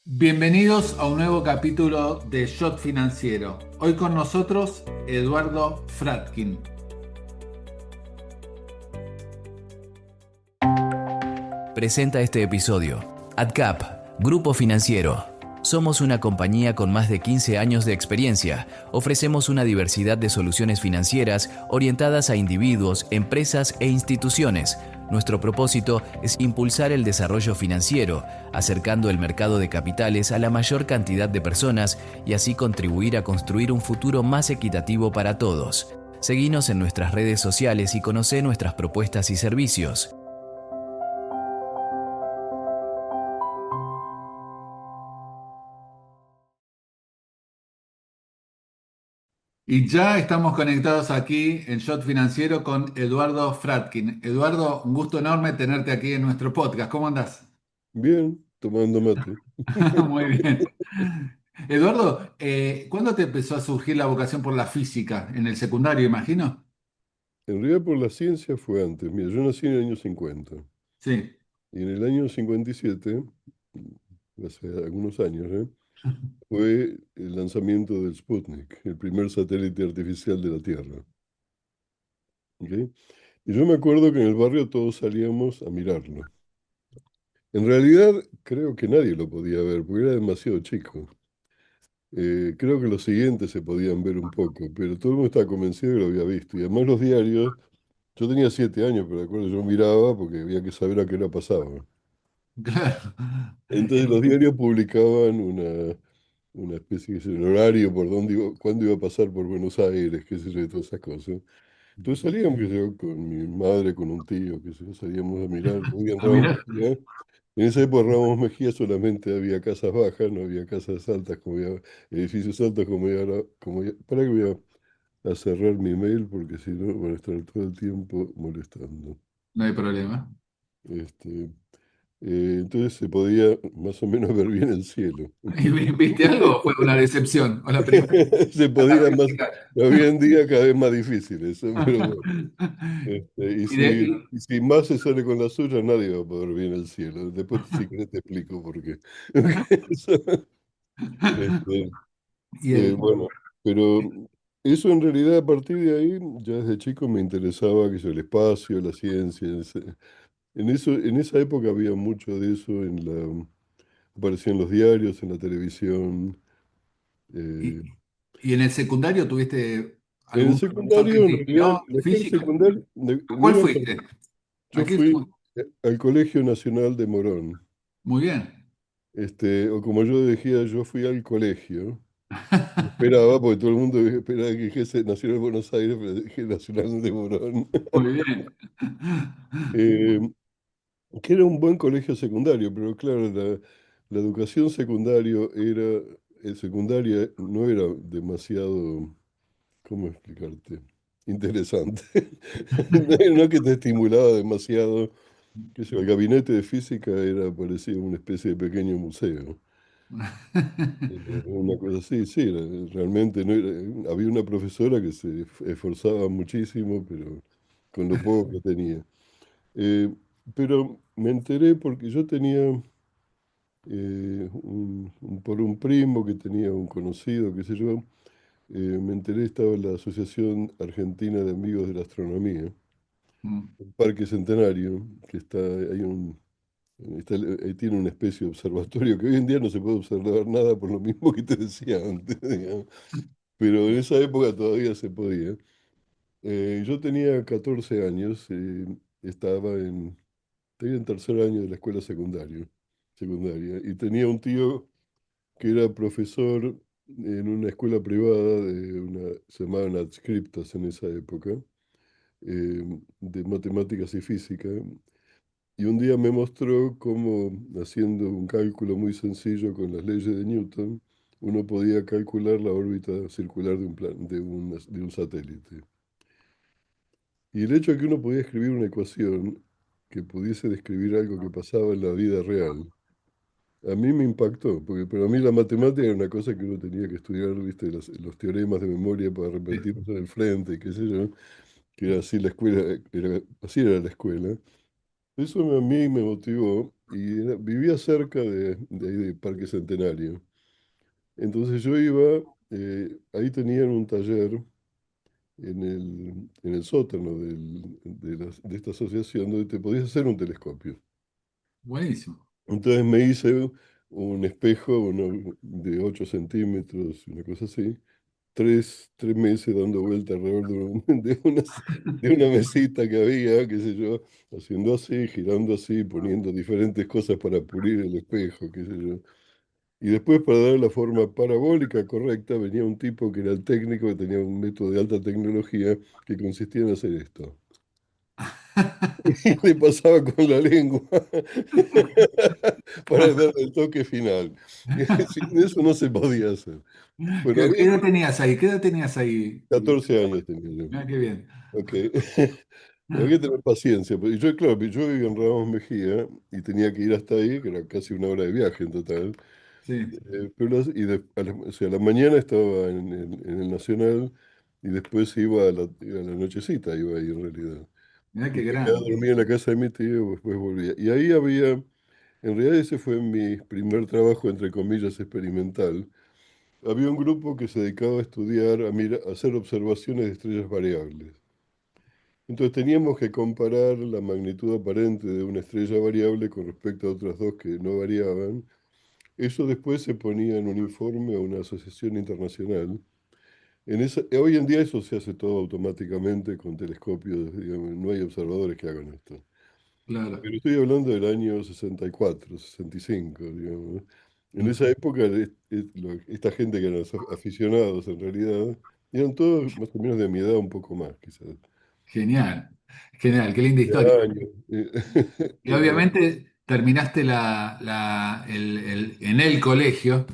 Bienvenidos a un nuevo capítulo de Shot Financiero. Hoy con nosotros Eduardo Fratkin. Presenta este episodio. AdCap, Grupo Financiero. Somos una compañía con más de 15 años de experiencia. Ofrecemos una diversidad de soluciones financieras orientadas a individuos, empresas e instituciones. Nuestro propósito es impulsar el desarrollo financiero, acercando el mercado de capitales a la mayor cantidad de personas y así contribuir a construir un futuro más equitativo para todos. Seguinos en nuestras redes sociales y conoce nuestras propuestas y servicios. Y ya estamos conectados aquí en Shot Financiero con Eduardo Fratkin. Eduardo, un gusto enorme tenerte aquí en nuestro podcast. ¿Cómo andás? Bien, tomando mate. Muy bien. Eduardo, ¿cuándo te empezó a surgir la vocación por la física? ¿En el secundario, imagino? En realidad por la ciencia fue antes. Mira, yo nací en el año 50 Sí. y en el año 57, hace algunos años, fue el lanzamiento del Sputnik, el primer satélite artificial de la Tierra. ¿Ok? Y yo me acuerdo que en el barrio todos salíamos a mirarlo. En realidad creo que nadie lo podía ver porque era demasiado chico. Creo que los siguientes se podían ver un poco, pero todo el mundo estaba convencido que lo había visto. Y además los diarios. Yo tenía 7 años, pero de acuerdo, yo miraba porque había que saber a qué hora pasaba. Claro. Entonces los diarios publicaban una especie de un horario por dónde iba, cuándo iba a pasar por Buenos Aires, qué sé yo, y todas esas cosas. Entonces salíamos, qué sé yo, con mi madre, con un tío, qué sé yo, salíamos a mirar, muy en Ah, Ramos mira. Mejía. En esa época Ramos Mejía solamente había casas bajas, no había casas altas, como ya, edificios altos como ya ahora, para que voy a cerrar mi mail porque si no van a estar todo el tiempo molestando. No hay problema. Este, entonces se podía más o menos ver bien el cielo. ¿Y viste algo o fue una decepción? ¿O la primera Se la podía más, física? hoy en día cada vez más difícil eso, pero bueno. Y Y de- si, y- y si más se sale con la suya, nadie va a poder ver bien el cielo. Después si querés te explico por qué. Este, y el, bueno, pero eso en realidad a partir de ahí, ya desde chico me interesaba que el espacio, la ciencia. En esa época había mucho de eso aparecía en los diarios, en la televisión. y- eh, y en el secundario tuviste en el algún profesor que secundario, te en realidad, inspiró la escuela física? secundaria, ¿A no cuál iba fuiste? ¿A yo qué fui al Colegio Nacional de Morón. Muy bien. O como yo decía, yo fui al colegio. Esperaba, porque todo el mundo esperaba que dijese Nacional de Buenos Aires, pero dije Nacional de Morón. Muy bien. Eh, que era un buen colegio secundario, pero claro, la educación secundaria no era demasiado. ¿Cómo explicarte? Interesante. No que te estimulaba demasiado, que el gabinete de física era parecido a una especie de pequeño museo. Una cosa así, sí, realmente no había una profesora que se esforzaba muchísimo, pero con lo poco que tenía. Eh, pero me enteré porque yo tenía, por un primo que tenía un conocido, qué sé yo, me enteré, estaba en la Asociación Argentina de Amigos de la Astronomía, el Parque Centenario, que ahí tiene una especie de observatorio que hoy en día no se puede observar nada por lo mismo que te decía antes, digamos. Pero en esa época todavía se podía. Yo tenía 14 años, tenía en tercer año de la escuela secundaria, y tenía un tío que era profesor en una escuela privada se llamaban adscriptas en esa época, de matemáticas y física. Y un día me mostró cómo, haciendo un cálculo muy sencillo con las leyes de Newton, uno podía calcular la órbita circular de un satélite. Y el hecho de que uno podía escribir una ecuación que pudiese describir algo que pasaba en la vida real, a mí me impactó, porque para mí la matemática era una cosa que uno tenía que estudiar, ¿viste? Los teoremas de memoria para repetirlos en el frente, y qué sé yo, que era así la escuela, así era la escuela. Eso a mí me motivó vivía cerca de ahí de Parque Centenario. Entonces yo iba, ahí tenían un taller en el sótano de esta asociación donde te podías hacer un telescopio. Buenísimo. Entonces me hice un espejo uno de 8 centímetros, una cosa así, tres meses dando vuelta alrededor de una mesita que había, qué sé yo, haciendo así, girando así, poniendo diferentes cosas para pulir el espejo, qué sé yo. Y después, para dar la forma parabólica correcta, venía un tipo que era el técnico, que tenía un método de alta tecnología que consistía en hacer esto. Y le pasaba con la lengua para dar el toque final. Sin eso no se podía hacer. Bueno, ¿Qué había edad tenías ahí? ¿Qué edad tenías ahí? 14 años tenía yo. Mira qué bien. Ok. Había que tener paciencia. Y yo, claro, yo vivía en Ramos Mejía y tenía que ir hasta ahí, que era casi una hora de viaje en total. Sí, O sea, a la mañana estaba en el Nacional y después iba a la nochecita, iba ahí en realidad. mira Y qué me quedaba a grande. dormir en la casa de mi tío, después volvía. Y ahí había, en realidad ese fue mi primer trabajo, entre comillas, experimental. Había un grupo que se dedicaba a estudiar, a hacer observaciones de estrellas variables. Entonces teníamos que comparar la magnitud aparente de una estrella variable con respecto a otras dos que no variaban. Eso después se ponía en un informe a una asociación internacional. Hoy en día eso se hace todo automáticamente con telescopios, digamos, no hay observadores que hagan esto. Claro. Pero estoy hablando del año 64, 65, digamos. En Mm. esa época, esta gente que eran aficionados en realidad, eran todos más o menos de mi edad, un poco más, quizás. Genial. Genial, qué linda De historia. años. Y obviamente terminaste en el colegio.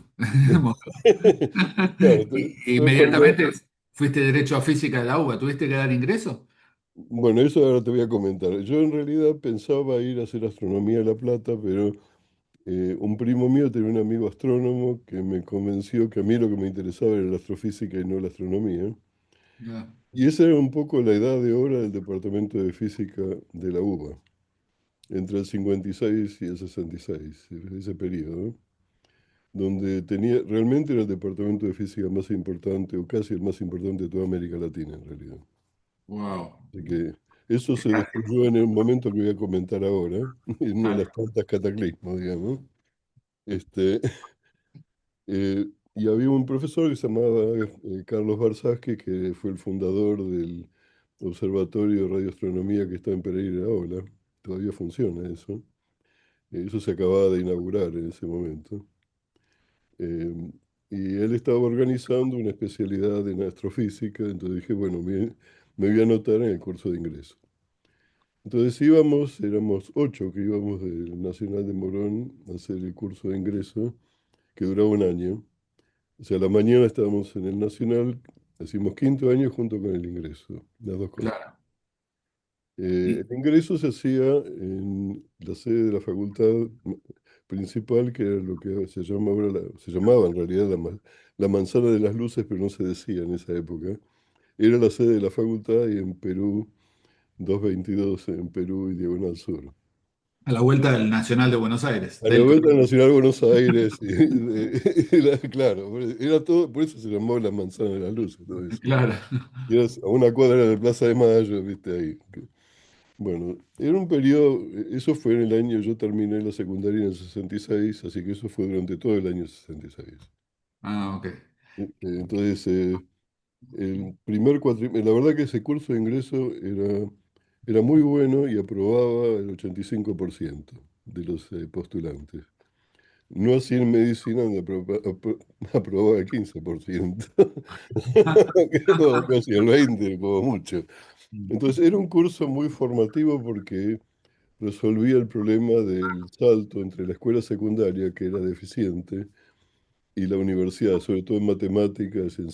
Claro, Y entonces cuando, inmediatamente fuiste derecho a física de la UBA. ¿Tuviste que dar ingreso? bueno, eso ahora te voy a comentar. Yo en realidad pensaba ir a hacer astronomía a La Plata, pero un primo mío tenía un amigo astrónomo que me convenció que a mí lo que me interesaba era la astrofísica y no la astronomía. Ya. Y esa era un poco la edad de oro del departamento de física de la UBA, entre el 56 y el 66, ese periodo, donde realmente era el departamento de física más importante, o casi el más importante de toda América Latina en realidad. Wow. Así que eso se destruyó en el momento que voy a comentar ahora, en uno de los tantos cataclismos, digamos. Este, y había un profesor que se llamaba Carlos Barsaski, que fue el fundador del Observatorio de Radioastronomía que está en Pereira ahora. Todavía funciona eso. Eso se acababa de inaugurar en ese momento. Eh, y él estaba organizando una especialidad en astrofísica, entonces dije, bueno, me voy a anotar en el curso de ingreso. Entonces éramos 8 que íbamos del Nacional de Morón a hacer el curso de ingreso, que duraba un año. O sea, a la mañana estábamos en el Nacional, hacíamos quinto año junto con el ingreso, las dos cosas. Claro. Y El ingreso se hacía en la sede de la facultad principal, que era lo que se llamaba en realidad la Manzana de las Luces, pero no se decía en esa época. Era la sede de la facultad y en Perú, 222 en Perú y Diagonal Sur. a la vuelta del Nacional de Buenos Aires, A la del vuelta colegio. del Nacional de Buenos Aires, claro, era todo, por eso se llamó la Manzana de las Luces, todo eso. Claro. Y era a una cuadra de Plaza de Mayo, viste ahí. Bueno, era un periodo, eso fue en el año, yo terminé la secundaria en el 66, así que eso fue durante todo el año 66. Ah, ok. Entonces, el primer cuatrimestre, la verdad que ese curso de ingreso era muy bueno y aprobaba el 85% de los postulantes. No así en medicina, donde aprobaba el 15%, o casi el 20%, como mucho. Entonces, era un curso muy formativo porque resolvía el problema del salto entre la escuela secundaria, que era deficiente, y la universidad, sobre todo en matemáticas, en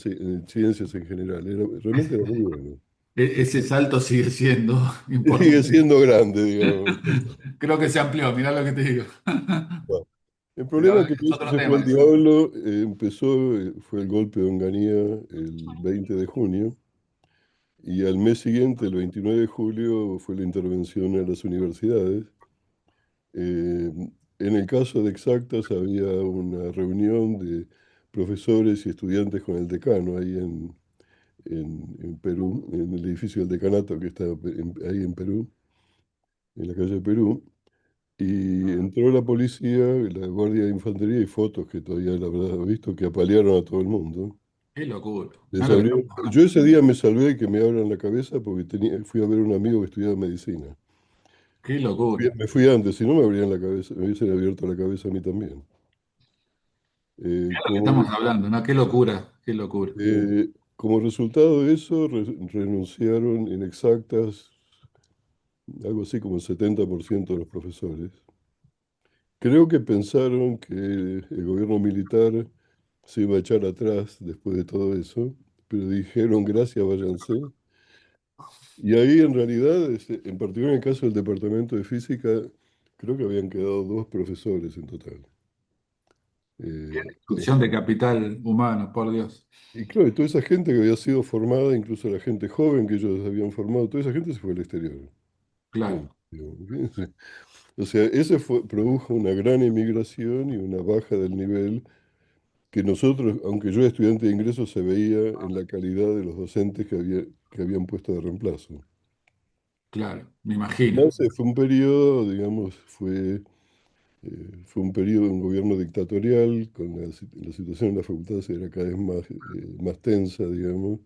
ciencias en general. Realmente era muy bueno. Ese salto sigue siendo Sigue importante. siendo grande, digamos. Creo que se amplió, mirá lo que te digo. Bueno, el Pero problema que es otro se fue tema el ese. diablo, fue el golpe de Onganía el 20 de junio, y al mes siguiente, el 29 de julio, fue la intervención a las universidades. En el caso de Exactas había una reunión de profesores y estudiantes con el decano ahí en Perú, en el edificio del decanato que está ahí en Perú, en la calle Perú. Y entró la policía, la Guardia de Infantería y fotos que todavía la habrás visto que apalearon a todo el mundo. Qué locura. Les yo ese día me salvé de que me abran la cabeza porque fui a ver a un amigo que estudiaba medicina. Qué locura. Me fui antes, si no me abrían la cabeza, me hubiesen abierto la cabeza a mí también. Eh, Que como, estamos hablando, ¿no? Qué locura, qué locura. como resultado de eso, renunciaron en exactas algo así como el 70% de los profesores. Creo que pensaron que el gobierno militar se iba a echar atrás después de todo eso, pero dijeron gracias, váyanse. Y ahí en realidad, en particular en el caso del departamento de física, creo que habían quedado dos profesores en total. Eh, Destrucción de capital humano, por Dios. y claro, y toda esa gente que había sido formada, incluso la gente joven que ellos habían formado, toda esa gente se fue al exterior. Claro, Punto, digamos, fíjense. O sea, produjo una gran emigración y una baja del nivel que nosotros, aunque yo era estudiante de ingreso, se veía en la calidad de los docentes que habían puesto de reemplazo. claro, me imagino. Además, fue un periodo, digamos, fue un periodo de un gobierno dictatorial, con la situación en las facultades era cada vez más tensa, digamos,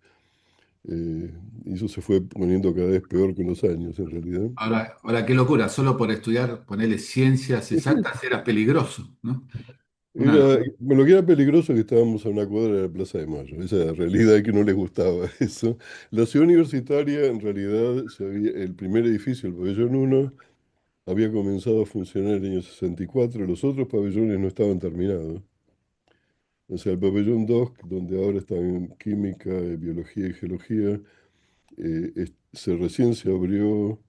y eso se fue poniendo cada vez peor con los años, en realidad. Ahora, qué locura, solo por estudiar, ponerle ciencias exactas era peligroso, ¿no? Una, Lo que era peligroso es que estábamos a una cuadra de la Plaza de Mayo, esa es la realidad que no les gustaba eso. La ciudad universitaria, en realidad, el primer edificio, el pabellón uno había comenzado a funcionar en el año 64, los otros pabellones no estaban terminados. O sea, el pabellón 2 donde ahora están química, biología y geología, recién se abrió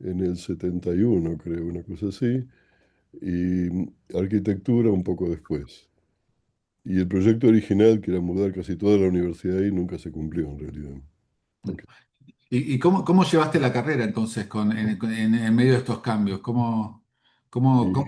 en el 71, creo, una cosa así, y arquitectura un poco después. Y el proyecto original, que era mudar casi toda la universidad ahí, nunca se cumplió en realidad. Ok. ¿y cómo llevaste la carrera entonces en medio de estos cambios? ¿Cómo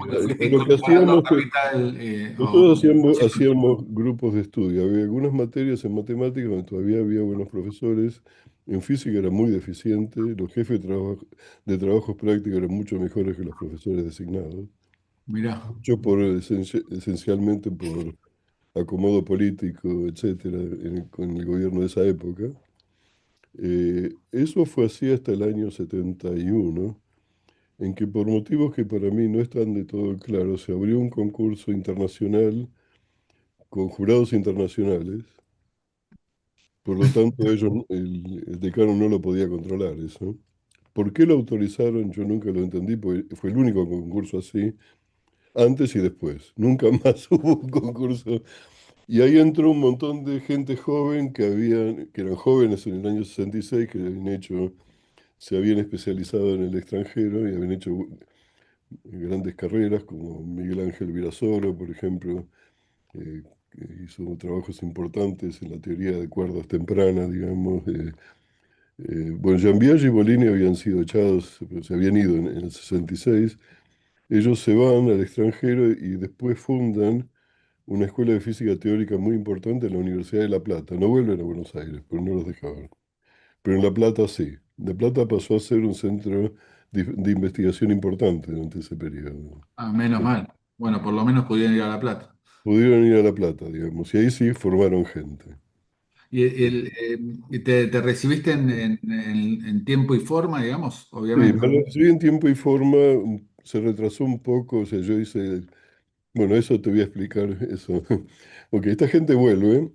Y te fuiste lo que incorporando a hacíamos, Capital? nosotros hacíamos grupos de estudio. Había algunas materias en matemáticas donde todavía había buenos profesores. En física era muy deficiente. Los jefes de trabajos prácticos eran mucho mejores que los profesores designados. Mirá, Mucho esencialmente por acomodo político, etcétera, con el gobierno de esa época. Eso fue así hasta el año 71, en que por motivos que para mí no están de todo claros, se abrió un concurso internacional con jurados internacionales. Por lo tanto, el decano no lo podía controlar eso. ¿Por qué lo autorizaron? Yo nunca lo entendí, porque fue el único concurso así, antes y después. Nunca más hubo un concurso. Y ahí entró un montón de gente joven que eran jóvenes en el año 66, que se habían especializado en el extranjero y habían hecho grandes carreras, como Miguel Ángel Virasoro, por ejemplo, que hizo trabajos importantes en la teoría de cuerdas tempranas, digamos. Bueno, Jean Biaggi y Bolini habían sido echados, se habían ido en el 66. Ellos se van al extranjero y después fundan una escuela de física teórica muy importante en la Universidad de La Plata. No vuelven a Buenos Aires, pero no los dejaban. Pero en La Plata sí. La Plata pasó a ser un centro de investigación importante durante ese periodo. menos mal. Bueno, por lo menos pudieron ir a La Plata. Pudieron ir a La Plata, digamos, y ahí sí formaron gente. ¿Y te recibiste en tiempo y forma, digamos? Sí, Obviamente. me lo recibí en tiempo y forma, se retrasó un poco, o sea, yo hice, bueno, eso te voy a explicar, eso. Ok, esta gente vuelve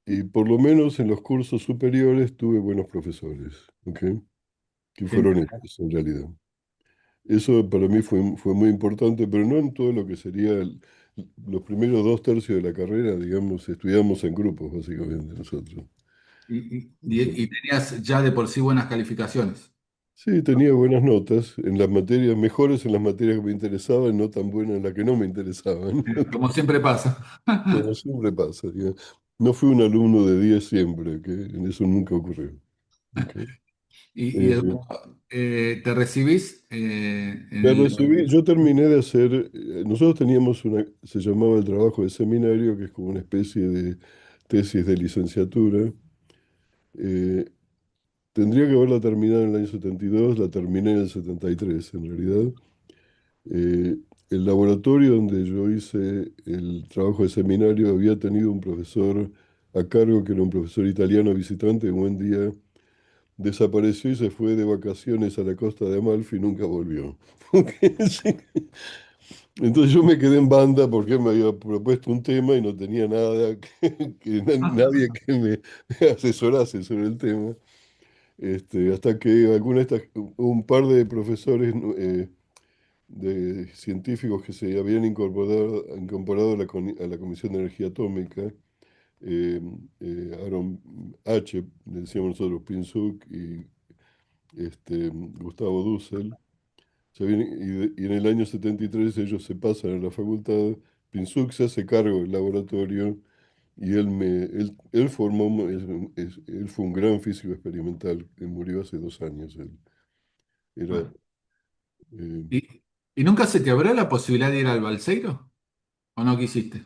y por lo menos en los cursos superiores tuve buenos profesores, ¿ok? Que fueron Genial. ellos en realidad. Eso para mí fue muy importante, pero no en todo lo que sería los primeros dos tercios de la carrera, digamos, estudiamos en grupos, básicamente, nosotros. Y tenías ya de por sí buenas calificaciones. Sí, tenía buenas notas en las materias, mejores en las materias que me interesaban, no tan buenas en las que no me interesaban, Como siempre pasa. como siempre pasa, digamos. No fui un alumno de 10 siempre, que en eso nunca ocurrió. Ok. Y Eh, Eduardo, ¿te recibís Me recibí, yo terminé de hacer, nosotros teníamos se llamaba el trabajo de seminario, que es como una especie de tesis de licenciatura. Eh, Tendría que haberla terminado en el año 72, la terminé en el 73 en realidad. Eh, el laboratorio donde yo hice el trabajo de seminario había tenido un profesor a cargo, que era un profesor italiano visitante, que un buen día desapareció y se fue de vacaciones a la costa de Amalfi y nunca volvió. Sí. Entonces yo me quedé en banda porque me había propuesto un tema y no tenía nada, nadie que me asesorase sobre el tema. Hasta que un par de profesores de científicos que se habían incorporado a a la Comisión de Energía Atómica, eh, Aaron H., le decíamos nosotros, Pinsuk, y Gustavo Dussel. Y en el año 73 ellos se pasan a la facultad. Pinsuk se hace cargo del laboratorio y él formó, él fue un gran físico experimental que murió hace 2 años. Él era, Bueno. eh, ¿Y nunca se te abrió la posibilidad de ir al Balseiro? ¿O no quisiste?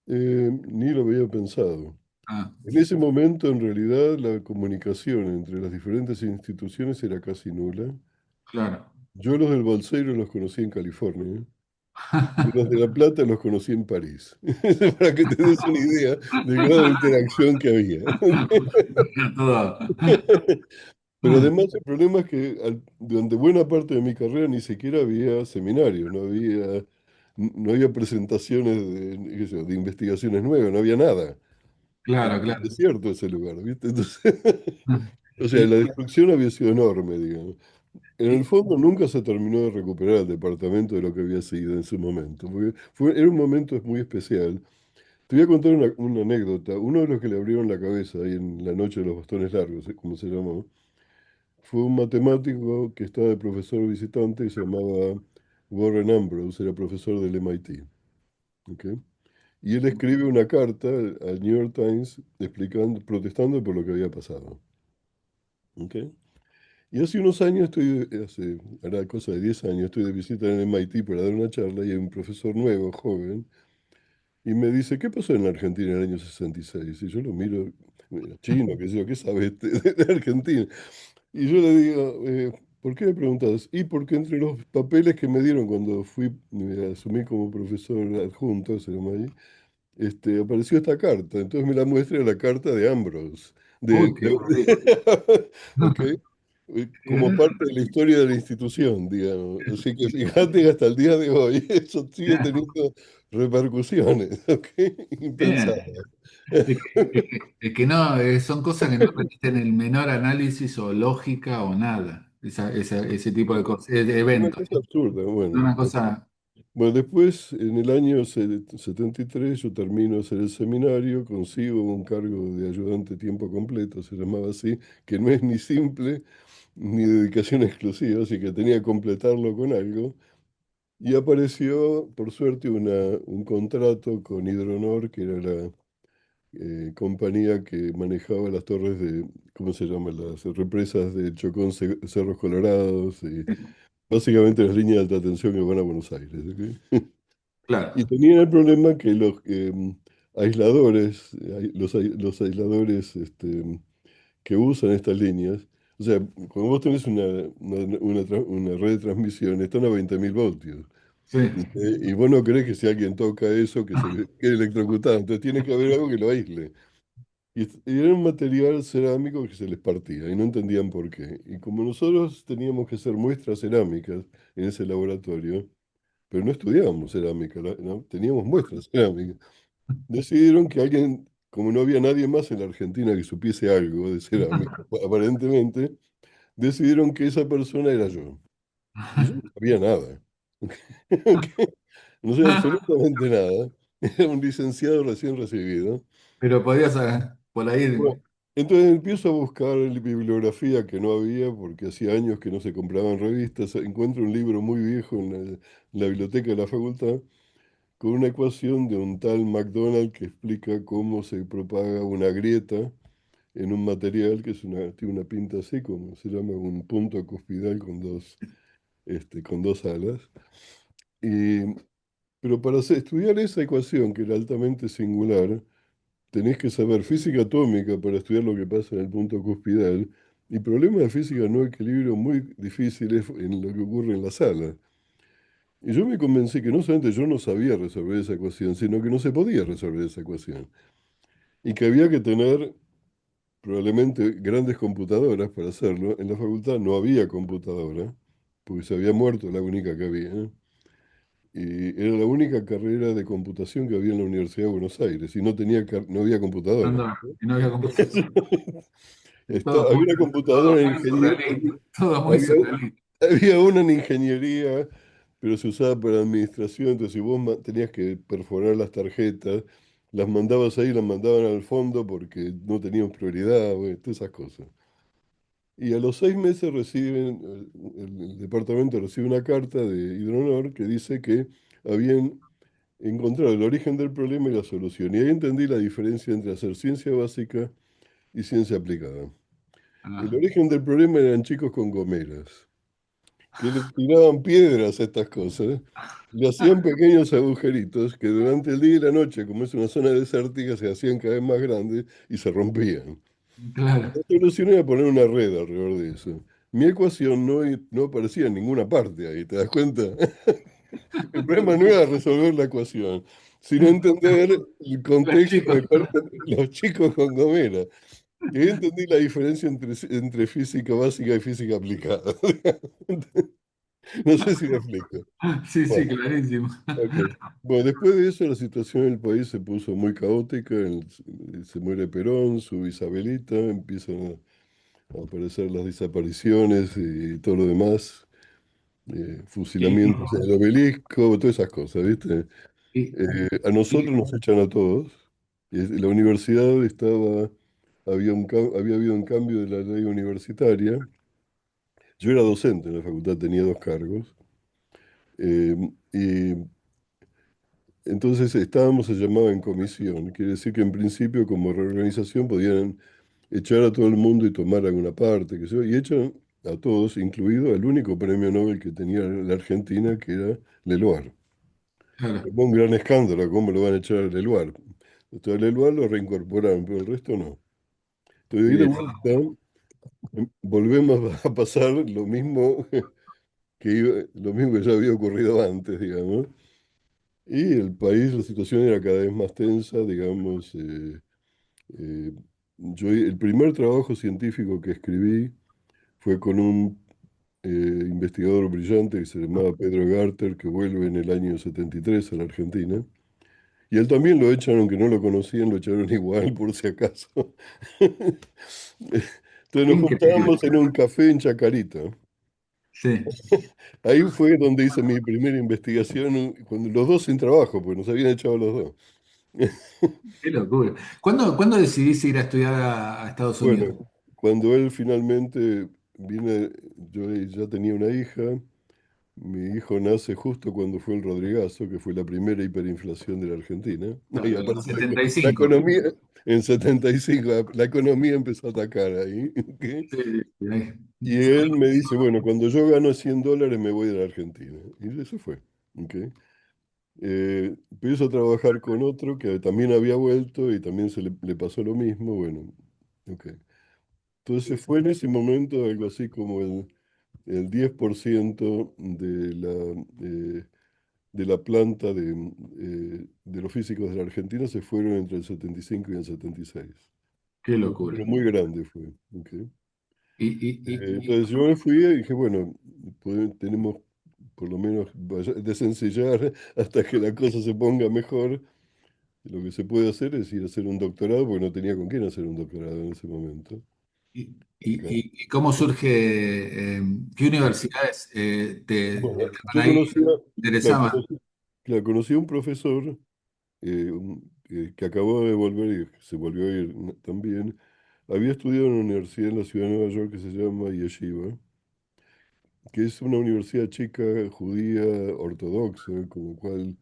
Ni lo había pensado. Ah, En ese momento, en realidad, la comunicación entre las diferentes instituciones era casi nula. claro. Yo los del Balseiro los conocí en California, ¿eh? Y los de La Plata los conocí en París. Para que te des una idea del grado de interacción que había. Todo. Pero además el problema es que durante buena parte de mi carrera ni siquiera había seminarios, no había presentaciones qué sé yo, de investigaciones nuevas, no había nada. Era Claro, un claro. desierto ese lugar, ¿viste? Entonces, o sea, Y, la destrucción había sido enorme, digamos. En el y- fondo nunca se terminó de recuperar el departamento de lo que había sido en su momento, porque era un momento muy especial. Te voy a contar una anécdota. Uno de los que le abrieron la cabeza ahí en la noche de los bastones largos, como se llamó, fue un matemático que estaba de profesor visitante y se llamaba Warren Ambrose, era profesor del MIT. ¿Ok? Y él escribe una carta al New York Times protestando por lo que había pasado. ¿Ok? Y hace unos años hará cosa de 10 años, estoy de visita en el MIT para dar una charla y hay un profesor nuevo, joven, y me dice, ¿qué pasó en la Argentina en el año 66? Y yo lo miro, mira, chino, qué sé yo, ¿qué sabe este de Argentina? Y yo le digo, ¿por qué me preguntas? Y porque entre los papeles que me dieron cuando asumí como profesor adjunto, se llama ahí, apareció esta carta. Entonces me la muestra la carta de Ambrose. uy, qué horrible. ¿Ok? Como parte de la historia de la institución, digamos. Así que fíjate que hasta el día de hoy eso sigue teniendo repercusiones, ¿ok? Impensadas. Bien. Es que no, son cosas que no permiten el menor análisis o lógica o nada. Ese tipo de cosas, de Una eventos. cosa absurda, bueno. Una cosa. Bueno, después, en el año 73, yo termino de hacer el seminario, consigo un cargo de ayudante a tiempo completo, se llamaba así, que no es ni simple ni dedicación exclusiva, así que tenía que completarlo con algo. Y apareció, por suerte, un contrato con Hidronor, que era la compañía que manejaba las torres ¿cómo se llama? Las represas de Chocón, Cerros Colorados, y básicamente las líneas de alta tensión que van a Buenos Aires. ¿Ok? Y Claro. tenían el problema que los aisladores, los aisladores que usan estas líneas, o sea, cuando vos tenés una red de transmisión, están a 20.000 voltios. Sí. Y vos no querés que si alguien toca eso, que se quede electrocutado. Entonces tiene que haber algo que lo aísle. Y era un material cerámico que se les partía y no entendían por qué. Y como nosotros teníamos que hacer muestras cerámicas en ese laboratorio, pero no estudiábamos cerámica, ¿no? Teníamos muestras cerámicas. Decidieron que alguien, como no había nadie más en la Argentina que supiese algo de cerámica, aparentemente, decidieron que esa persona era yo. Y yo no sabía nada. ¿Ok? No sabía absolutamente nada. Era un licenciado recién recibido. Pero podías por Bueno, ahí. entonces empiezo a buscar bibliografía que no había porque hacía años que no se compraban revistas. Encuentro un libro muy viejo en la biblioteca de la facultad con una ecuación de un tal McDonald que explica cómo se propaga una grieta en un material que tiene una pinta así, como se llama un punto cuspidal con dos alas. Y, pero para estudiar esa ecuación, que era altamente singular, tenés que saber física atómica para estudiar lo que pasa en el punto cuspidal y problemas de física no equilibrio muy difíciles en lo que ocurre en la sala. Y yo me convencí que no solamente yo no sabía resolver esa ecuación, sino que no se podía resolver esa ecuación. Y que había que tener probablemente grandes computadoras para hacerlo. En la facultad no había computadora, porque se había muerto la única que había, ¿eh? Y era la única carrera de computación que había en la Universidad de Buenos Aires y no había No, computadora. no, y no había computador. Todo Había muy, una todo computadora en muy ingeniería, surrealista. Todo muy había, surrealista. había una en ingeniería, pero se usaba para administración, entonces si vos tenías que perforar las tarjetas, las mandabas ahí, las mandaban al fondo porque no tenían prioridad, bueno, todas esas cosas. Y a los 6 meses el departamento recibe una carta de Hidronor que dice que habían encontrado el origen del problema y la solución. Y ahí entendí la diferencia entre hacer ciencia básica y ciencia aplicada. El Ah, origen del problema eran chicos con gomeras, que le tiraban piedras a estas cosas, le hacían pequeños agujeritos que durante el día y la noche, como es una zona desértica, se hacían cada vez más grandes y se rompían. claro, La solución era poner una red alrededor de eso. Mi ecuación no aparecía en ninguna parte ahí, ¿te das cuenta? El problema no era resolver la ecuación, sino entender el los contexto chicos. de los chicos con gomera. Y ahí entendí la diferencia entre física básica y física aplicada. No sé si me explico. Sí, sí, Bueno, clarísimo. ok. Bueno, después de eso la situación en el país se puso muy caótica. Se muere Perón, su Isabelita, empiezan a aparecer las desapariciones y todo lo demás, Y, fusilamientos en el obelisco, todas esas cosas, ¿viste? y- A nosotros y- nos echan a todos. La universidad había habido un cambio de la ley universitaria. Yo era docente en la facultad, tenía dos cargos. Y entonces estábamos, se llamaba en comisión. Quiere decir que en principio como reorganización podían echar a todo el mundo y tomar alguna parte, qué sé yo, y echan a todos, incluido el único premio Nobel que tenía la Argentina, que era Leloir. claro, Fue un gran escándalo, ¿cómo lo van a echar a Leloir? Entonces a Leloir lo reincorporaron, pero el resto no. Entonces ahí de bien, vuelta volvemos a pasar lo mismo que ya había ocurrido antes, digamos. Y el país, la situación era cada vez más tensa, digamos. Eh, el primer trabajo científico que escribí fue con un investigador brillante que se llamaba Pedro Garter, que vuelve en el año 73 a la Argentina. Y él también lo echan, aunque no lo conocían, lo echaron igual por si acaso. Entonces nos increíble. juntábamos en un café en Chacarita. Sí, Ahí fue donde hice mi primera investigación, cuando los dos sin trabajo, pues nos habían echado los dos. qué locura. ¿Cuándo decidís ir a estudiar a Estados Unidos? Bueno, cuando él finalmente viene, yo ya tenía una hija, mi hijo nace justo cuando fue el Rodrigazo, que fue la primera hiperinflación de la Argentina. Ahí Claro, en el aparece la 75. economía, en 75 la economía empezó a atacar ahí. ¿Ok? Sí, sí, sí, ahí. Y él me dice, bueno, cuando yo gano $100 me voy de la Argentina. Y eso fue. ¿Ok? Empiezo a trabajar con otro que también había vuelto y también le pasó lo mismo. Bueno, ok. Entonces fue en ese momento algo así como el 10% de la planta de los físicos de la Argentina se fueron entre el 75 y el 76. Qué Un locura. número muy grande fue. ¿Ok? Y, y, y, y- Entonces yo me fui y dije, bueno, tenemos por lo menos desencillar hasta que la cosa se ponga mejor. Lo que se puede hacer es ir a hacer un doctorado, porque no tenía con quién hacer un doctorado en ese momento. Acá. y cómo surge, qué universidades Bueno, estaban yo ahí, claro, interesaban? conocí a un profesor que acabó de volver y se volvió a ir también. Había estudiado en una universidad en la ciudad de Nueva York que se llama Yeshiva, que es una universidad chica, judía, ortodoxa, con lo cual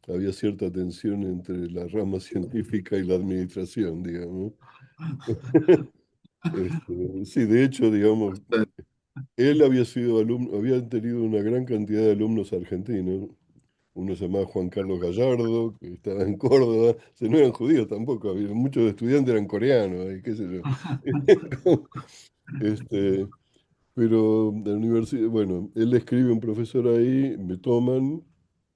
había cierta tensión entre la rama científica y la administración, digamos. Sí, de hecho, digamos, él había sido alumno, había tenido una gran cantidad de alumnos argentinos. Uno se llamaba Juan Carlos Gallardo, que estaba en Córdoba. O sea, no eran judíos tampoco, muchos estudiantes eran coreanos, y qué sé yo. Este, pero la universidad, bueno, él le escribe a un profesor ahí, me toman,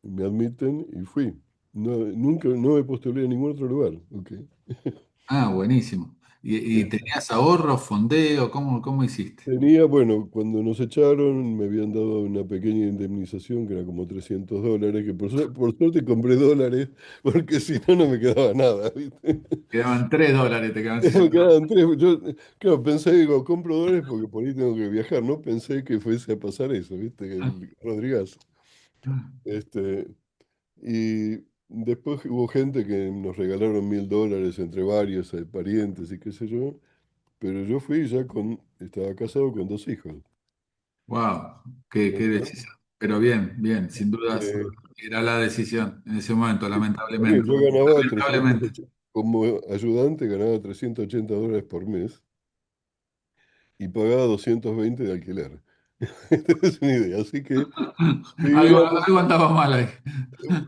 me admiten y fui. No, nunca, no me postulé a ningún otro lugar. Ok. Ah, buenísimo. ¿Y Este, tenías ahorro, fondeo? ¿Cómo hiciste? Tenía, bueno, cuando nos echaron me habían dado una pequeña indemnización que era como $300, que por suerte compré dólares, porque si no, no me quedaba nada, ¿viste? Quedaban $3, te quedaban Me 60. quedaban tres. Yo, claro, pensé, digo, compro dólares porque por ahí tengo que viajar, no pensé que fuese a pasar eso, ¿viste? Que el Rodríguez. Este, y después hubo gente que nos regalaron $1000 entre varios parientes y qué sé yo, pero yo fui ya estaba casado con dos hijos. Wow, qué decisión. Pero bien, bien, sin dudas Eh, era la decisión en ese momento, Está bien, lamentablemente. yo ganaba Lamentablemente. como ayudante ganaba $380 por mes y pagaba 220 de alquiler. Es una idea. Así que Algo, vivíamos algo andaba mal ahí.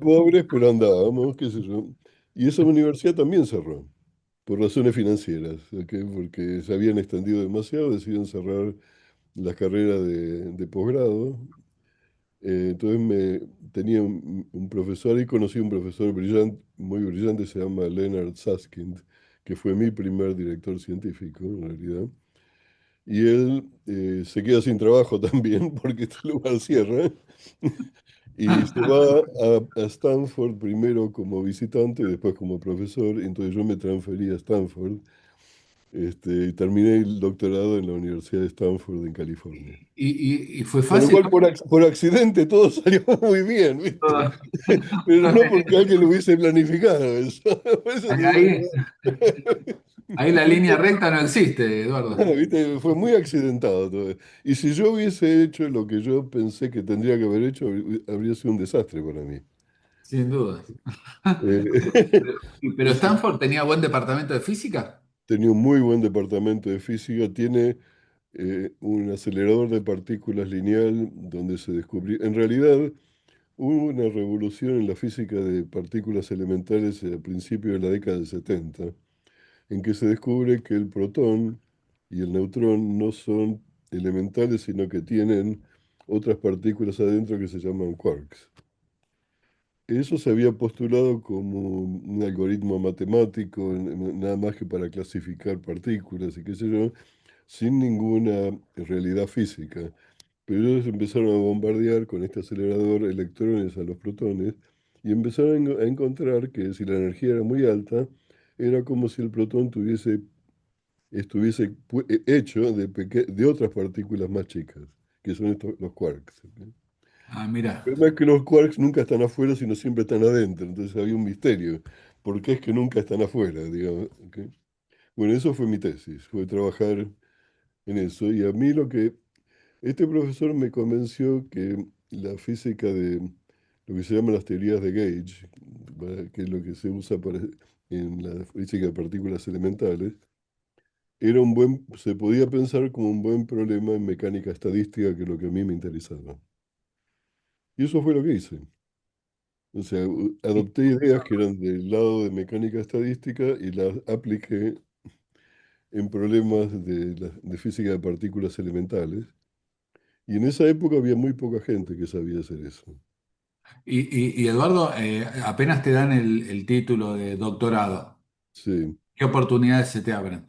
pobres, pero andábamos, qué sé yo. Y esa universidad también cerró, por razones financieras, ¿ok? Porque se habían extendido demasiado, decidieron cerrar las carreras de posgrado. Entonces tenía un profesor, y conocí un profesor brillante, muy brillante, se llama Leonard Susskind, que fue mi primer director científico, en realidad. Y él se queda sin trabajo también, porque este lugar cierra, y se va a Stanford primero como visitante, después como profesor. Entonces yo me transferí a Stanford, y terminé el doctorado en la Universidad de Stanford en California. Y fue Con lo fácil. cual, por accidente todo salió muy bien, ¿viste? Todo- Pero no porque alguien lo hubiese planificado eso. Por eso te digo, Ahí, ahí la línea recta no existe, Eduardo. ¿viste? Fue muy accidentado todo. Y si yo hubiese hecho lo que yo pensé que tendría que haber hecho, habría sido un desastre para mí. Sin dudas. Eh, Pero sí, Stanford tenía buen departamento de física. tenía un muy buen departamento de física, tiene un acelerador de partículas lineal donde se descubrió, en realidad hubo una revolución en la física de partículas elementales a principios de la década del 70, en que se descubre que el protón y el neutrón no son elementales, sino que tienen otras partículas adentro que se llaman quarks. Eso se había postulado como un algoritmo matemático, nada más que para clasificar partículas y qué sé yo, sin ninguna realidad física. Pero ellos empezaron a bombardear con este acelerador electrones a los protones y empezaron a encontrar que si la energía era muy alta, era como si el protón estuviese hecho de otras partículas más chicas, que son los quarks. ¿Ok? Ah, El mira, problema es que los quarks nunca están afuera, sino siempre están adentro. Entonces había un misterio. ¿Por qué es que nunca están afuera, digamos? ¿Ok? Bueno, eso fue mi tesis, fue trabajar en eso. Y a mí este profesor me convenció que la física de lo que se llaman las teorías de Gauge, que es lo que se usa en la física de partículas elementales, se podía pensar como un buen problema en mecánica estadística, que es lo que a mí me interesaba. Y eso fue lo que hice. O sea, adopté ideas que eran del lado de mecánica estadística y las apliqué en problemas de física de partículas elementales. Y en esa época había muy poca gente que sabía hacer eso. y Eduardo, apenas te dan el título de doctorado, Sí, ¿qué oportunidades se te abren?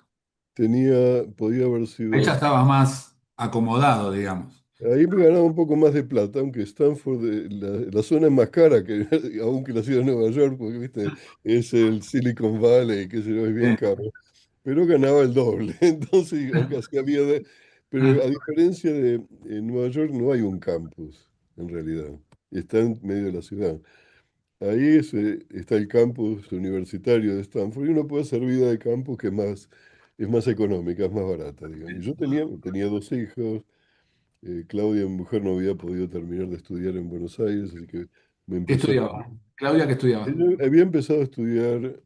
podía haber Ahí ya sido. estabas más acomodado, digamos. Ahí me ganaba un poco más de plata, aunque Stanford, la zona es más cara que aunque la ciudad de Nueva York, porque viste, es el Silicon Valley, qué sé yo, es bien caro. Pero ganaba el doble. Entonces, aunque así pero a diferencia en Nueva York no hay un campus, en realidad. Está en medio de la ciudad. Ahí está el campus universitario de Stanford y uno puede hacer vida de campus que es más económica, es más barata, digamos. Y yo tenía dos hijos. Claudia, mi mujer, no había podido terminar de estudiar en Buenos Aires, así que Me ¿Qué empezó. estudiaba? Claudia, ¿qué estudiaba? Ella había empezado a estudiar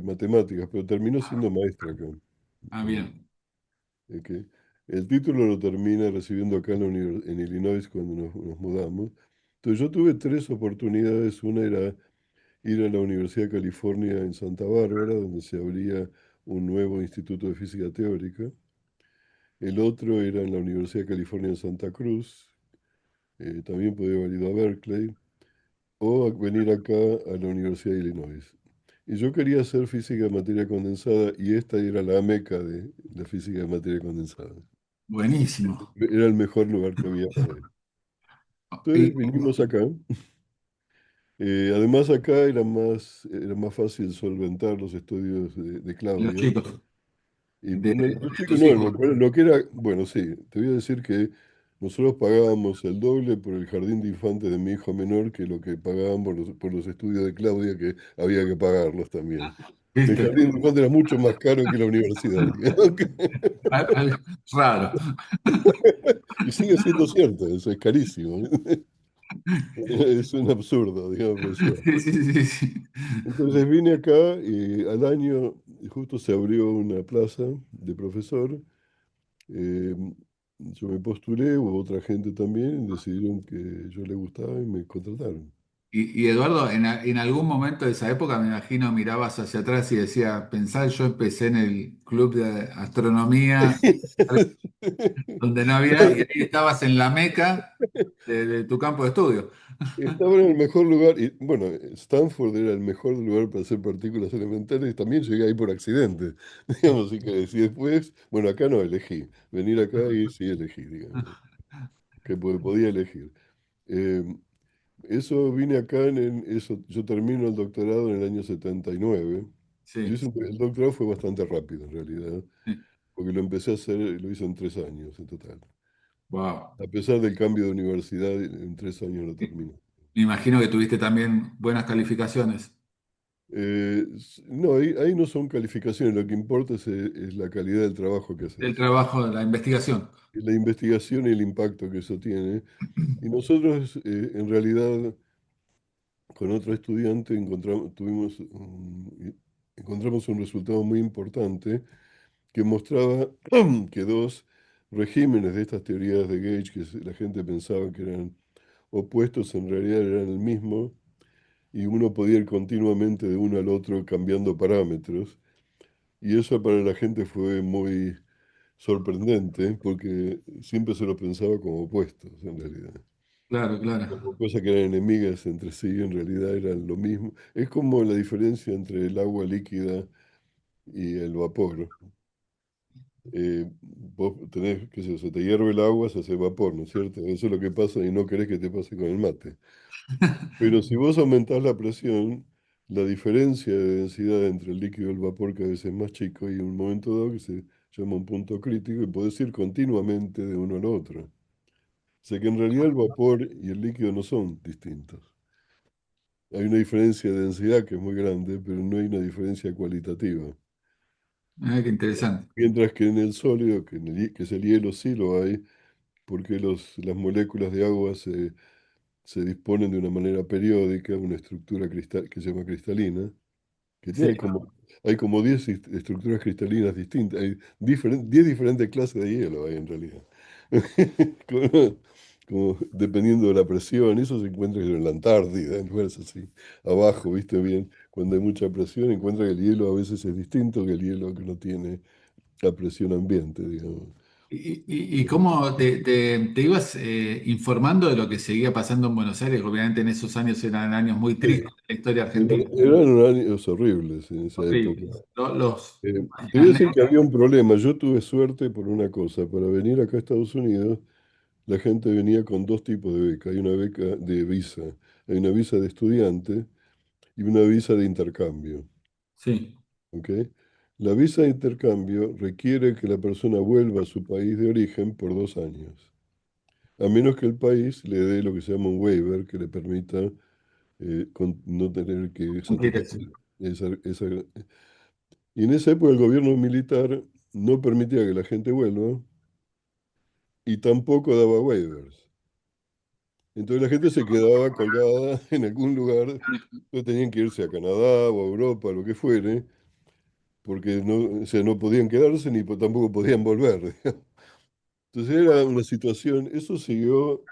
matemáticas, pero terminó siendo maestra acá. Ah, En, bien. que el título lo termina recibiendo acá en Illinois cuando nos mudamos. Entonces yo tuve tres oportunidades. Una era ir a la Universidad de California en Santa Bárbara, donde se abría un nuevo instituto de física teórica. El otro era en la Universidad de California en Santa Cruz. También podía haber ido a Berkeley. O venir acá a la Universidad de Illinois. Y yo quería hacer física de materia condensada y esta era la meca de la física de materia condensada. Buenísimo. Era el mejor lugar que había para él. Y Entonces vinimos acá. Además acá era más fácil solventar los estudios de los Claudia. chicos, Y no, de los chicos tus no, hijos. lo que era, bueno, sí, te voy a decir que nosotros pagábamos el doble por el jardín de infantes de mi hijo menor que lo que pagábamos por los estudios de Claudia, que había que pagarlos también. El ¿Viste? jardín de infantes era mucho más caro que la universidad, digamos. Algo raro. Y sigue siendo cierto, eso es carísimo. Es un absurdo, digamos. O sea. Sí, sí, sí, sí. Entonces vine acá y al año justo se abrió una plaza de profesor. eh, yo me postulé, hubo otra gente también, y decidieron que yo le gustaba y me contrataron. Y Eduardo, en algún momento de esa época, me imagino, mirabas hacia atrás y decía, pensá, yo empecé en el club de astronomía, donde no había, y ahí estabas en la meca de tu campo de estudio. Estaba en el mejor lugar, y bueno, Stanford era el mejor lugar para hacer partículas elementales, también llegué ahí por accidente, digamos, y que si después, bueno, acá no elegí, venir acá y sí elegí, digamos, que podía elegir. Eh, eso vine acá, eso, yo termino el doctorado en el año 79. Sí, El doctorado fue bastante rápido en realidad, sí. porque lo empecé a hacer, lo hice en 3 años en total. Wow. A pesar del cambio de universidad, en 3 años lo terminé. Me imagino que tuviste también buenas calificaciones. No, ahí no son calificaciones, lo que importa es la calidad del trabajo que El haces, trabajo, la investigación. la investigación y el impacto que eso tiene. Y nosotros, en realidad, con otro estudiante encontramos un resultado muy importante que mostraba que dos regímenes de estas teorías de Gage, la gente pensaba que eran opuestos, en realidad eran el mismo, y uno podía ir continuamente de uno al otro cambiando parámetros. Y eso para la gente fue muy sorprendente porque siempre se los pensaba como opuestos en realidad. Claro, claro. Como cosas que eran enemigas entre sí, en realidad eran lo mismo. Es como la diferencia entre el agua líquida y el vapor. Vos tenés, qué sé yo, se te hierve el agua, se hace vapor, ¿no es cierto? Eso es lo que pasa y no querés que te pase con el mate. Pero si vos aumentás la presión, la diferencia de densidad entre el líquido y el vapor cada vez es más chico y en un momento dado que se llama un punto crítico y podés ir continuamente de uno al otro. O sea que en realidad el vapor y el líquido no son distintos. Hay una diferencia de densidad que es muy grande, pero no hay una diferencia cualitativa. Qué interesante. Mientras que en el sólido, que es el hielo, sí lo hay, porque las moléculas de agua se disponen de una manera periódica, una estructura que se llama cristalina, que Sí. hay como 10 estructuras cristalinas distintas, hay 10 diferentes clases de hielo hay en realidad. Como, dependiendo de la presión, eso se encuentra en la Antártida, en lugares así, abajo, viste bien, cuando hay mucha presión, encuentra que el hielo a veces es distinto que el hielo que no tiene la presión ambiente, digamos. Y cómo te ibas informando de lo que seguía pasando en Buenos Aires? Obviamente en esos años eran años muy Sí, tristes de la historia argentina. eran años horribles en esa época. Horribles. Los, Te voy a páginas decir que negras. había un problema. Yo tuve suerte por una cosa. Para venir acá a Estados Unidos, la gente venía con dos tipos de beca. Hay una beca de visa. Hay una visa de estudiante y una visa de intercambio. Sí, ¿Ok? La visa de intercambio requiere que la persona vuelva a su país de origen por 2 años, a menos que el país le dé lo que se llama un waiver que le permita no tener que cumplir satisfacer eso. esa. Y en esa época el gobierno militar no permitía que la gente vuelva y tampoco daba waivers. Entonces la gente se quedaba colgada en algún lugar, entonces tenían que irse a Canadá o a Europa, lo que fuere, porque no, o sea, no podían quedarse ni tampoco podían volver. Entonces era una situación, eso siguió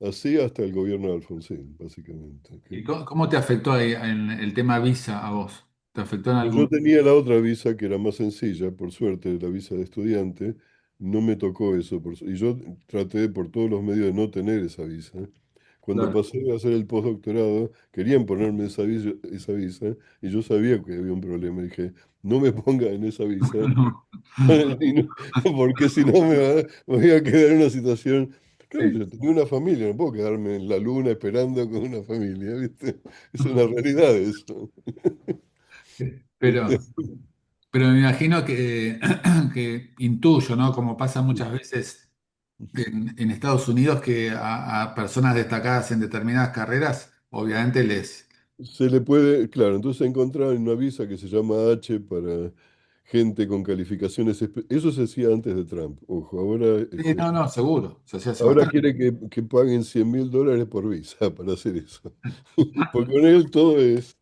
así hasta el gobierno de Alfonsín, básicamente. ¿Y cómo te afectó ahí en el tema visa a vos? ¿Te afectó en Pues yo algún... tenía la otra visa que era más sencilla, por suerte, la visa de estudiante, no me tocó eso, y yo traté por todos los medios de no tener esa visa. Cuando Claro. pasé a hacer el postdoctorado, querían ponerme esa visa y yo sabía que había un problema. Dije, no me ponga en esa visa, y porque si no me voy a quedar en una situación. Claro, Sí. yo tenía una familia, no puedo quedarme en la luna esperando con una familia, ¿viste? Es una realidad eso. Pero, pero me imagino que, que intuyo, ¿no? Como pasa muchas veces en Estados Unidos, que a personas destacadas en determinadas carreras, obviamente les... Se le puede, claro, entonces encontraron una visa que se llama H para gente con calificaciones. Eso se hacía antes de Trump. Ojo, Sí, no, no, seguro. Se hacía hace ahora bastante. quiere que paguen $100.000 por visa para hacer eso. Porque con él todo es,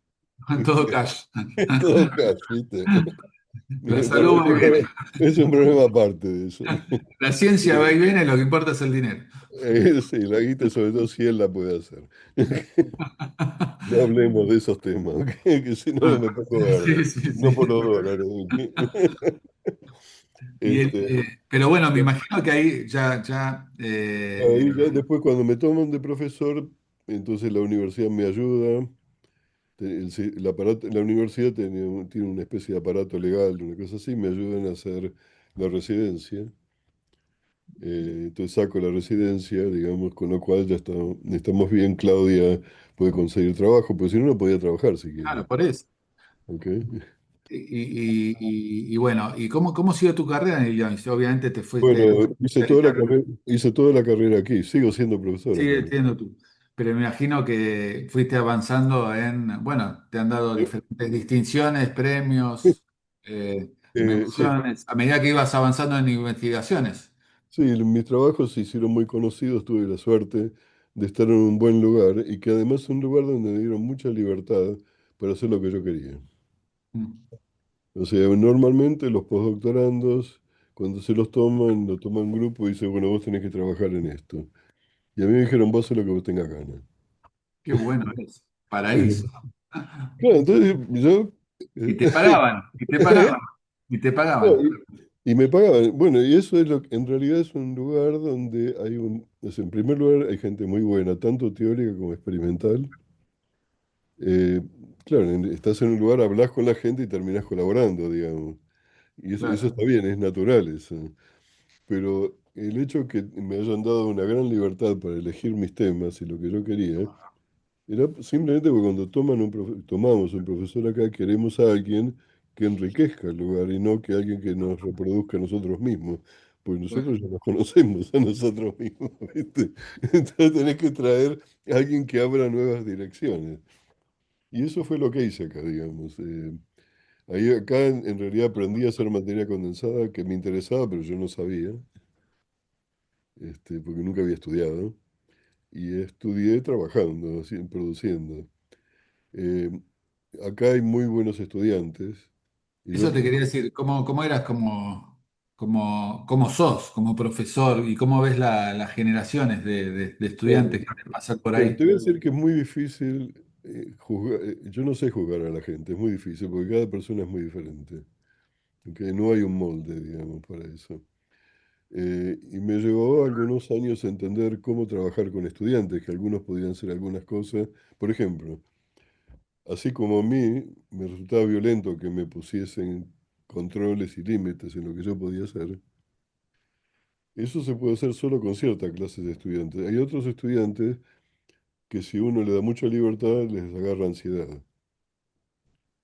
En todo caso. todo cash, ¿viste? La Para salud va y viene. él es un problema aparte de eso. La ciencia va y viene, lo que importa es el dinero. Sí, la guita, sobre todo si él la puede hacer. No hablemos de esos temas, ¿ok? Que si no Ah, me pongo verde. sí, sí, No por sí. los dólares. ¿Ok? Este, Pero bueno, me imagino que ahí ya, ahí ya después cuando me toman de profesor, entonces la universidad me ayuda. La universidad tiene una especie de aparato legal, una cosa así, me ayudan a hacer la residencia. Entonces saco la residencia, digamos, con lo cual ya estamos bien, Claudia puede conseguir trabajo, porque si no, no podía trabajar siquiera. claro, por eso. ¿Ok? Y bueno, ¿y cómo siguió tu carrera en Illinois? Obviamente te fuiste Bueno, hice toda la carrera aquí, sigo siendo profesor sigue acá. siendo tú. Pero me imagino que fuiste avanzando en, bueno, te han dado diferentes distinciones, premios, Sí, menciones, a medida que ibas avanzando en investigaciones. sí, mis trabajos se hicieron muy conocidos, tuve la suerte de estar en un buen lugar y que además es un lugar donde me dieron mucha libertad para hacer lo que yo quería. Mm. O sea, normalmente los postdoctorandos, cuando se los toman, lo toman en grupo y dicen, bueno, vos tenés que trabajar en esto. Y a mí me dijeron, vos haz lo que vos tengas ganas. Qué bueno es. Paraíso. Claro, entonces yo... Y te pagaban, y te ¿Eh? pagaban, y te No, pagaban. y me pagaban. Bueno, y eso es en realidad es un lugar donde en primer lugar hay gente muy buena, tanto teórica como experimental. Eh, claro, estás en un lugar, hablas con la gente y terminás colaborando, digamos. Y eso Claro. está bien, es natural eso. Pero el hecho que me hayan dado una gran libertad para elegir mis temas y lo que yo quería, era simplemente porque cuando tomamos un profesor acá, queremos a alguien que enriquezca el lugar y no que alguien que nos reproduzca a nosotros mismos. Pues nosotros ya nos conocemos a nosotros mismos, ¿viste? Entonces tenés que traer a alguien que abra nuevas direcciones. Y eso fue lo que hice acá, digamos. Acá en realidad aprendí a hacer materia condensada que me interesaba, pero yo no sabía, porque nunca había estudiado. Y estudié trabajando, así, produciendo. Eh, Acá hay muy buenos estudiantes. Y yo, Eso te quería decir, ¿cómo eras como sos, como profesor, y cómo ves las generaciones de estudiantes bueno, que te pasan por bueno, te ahí? voy a decir que es muy difícil juzgar. Yo no sé juzgar a la gente, es muy difícil porque cada persona es muy diferente. ¿Ok? No hay un molde, digamos, para eso. Y me llevó algunos años a entender cómo trabajar con estudiantes, que algunos podían hacer algunas cosas. Por ejemplo, así como a mí me resultaba violento que me pusiesen controles y límites en lo que yo podía hacer, eso se puede hacer solo con cierta clase de estudiantes. Hay otros estudiantes que si uno le da mucha libertad les agarra ansiedad,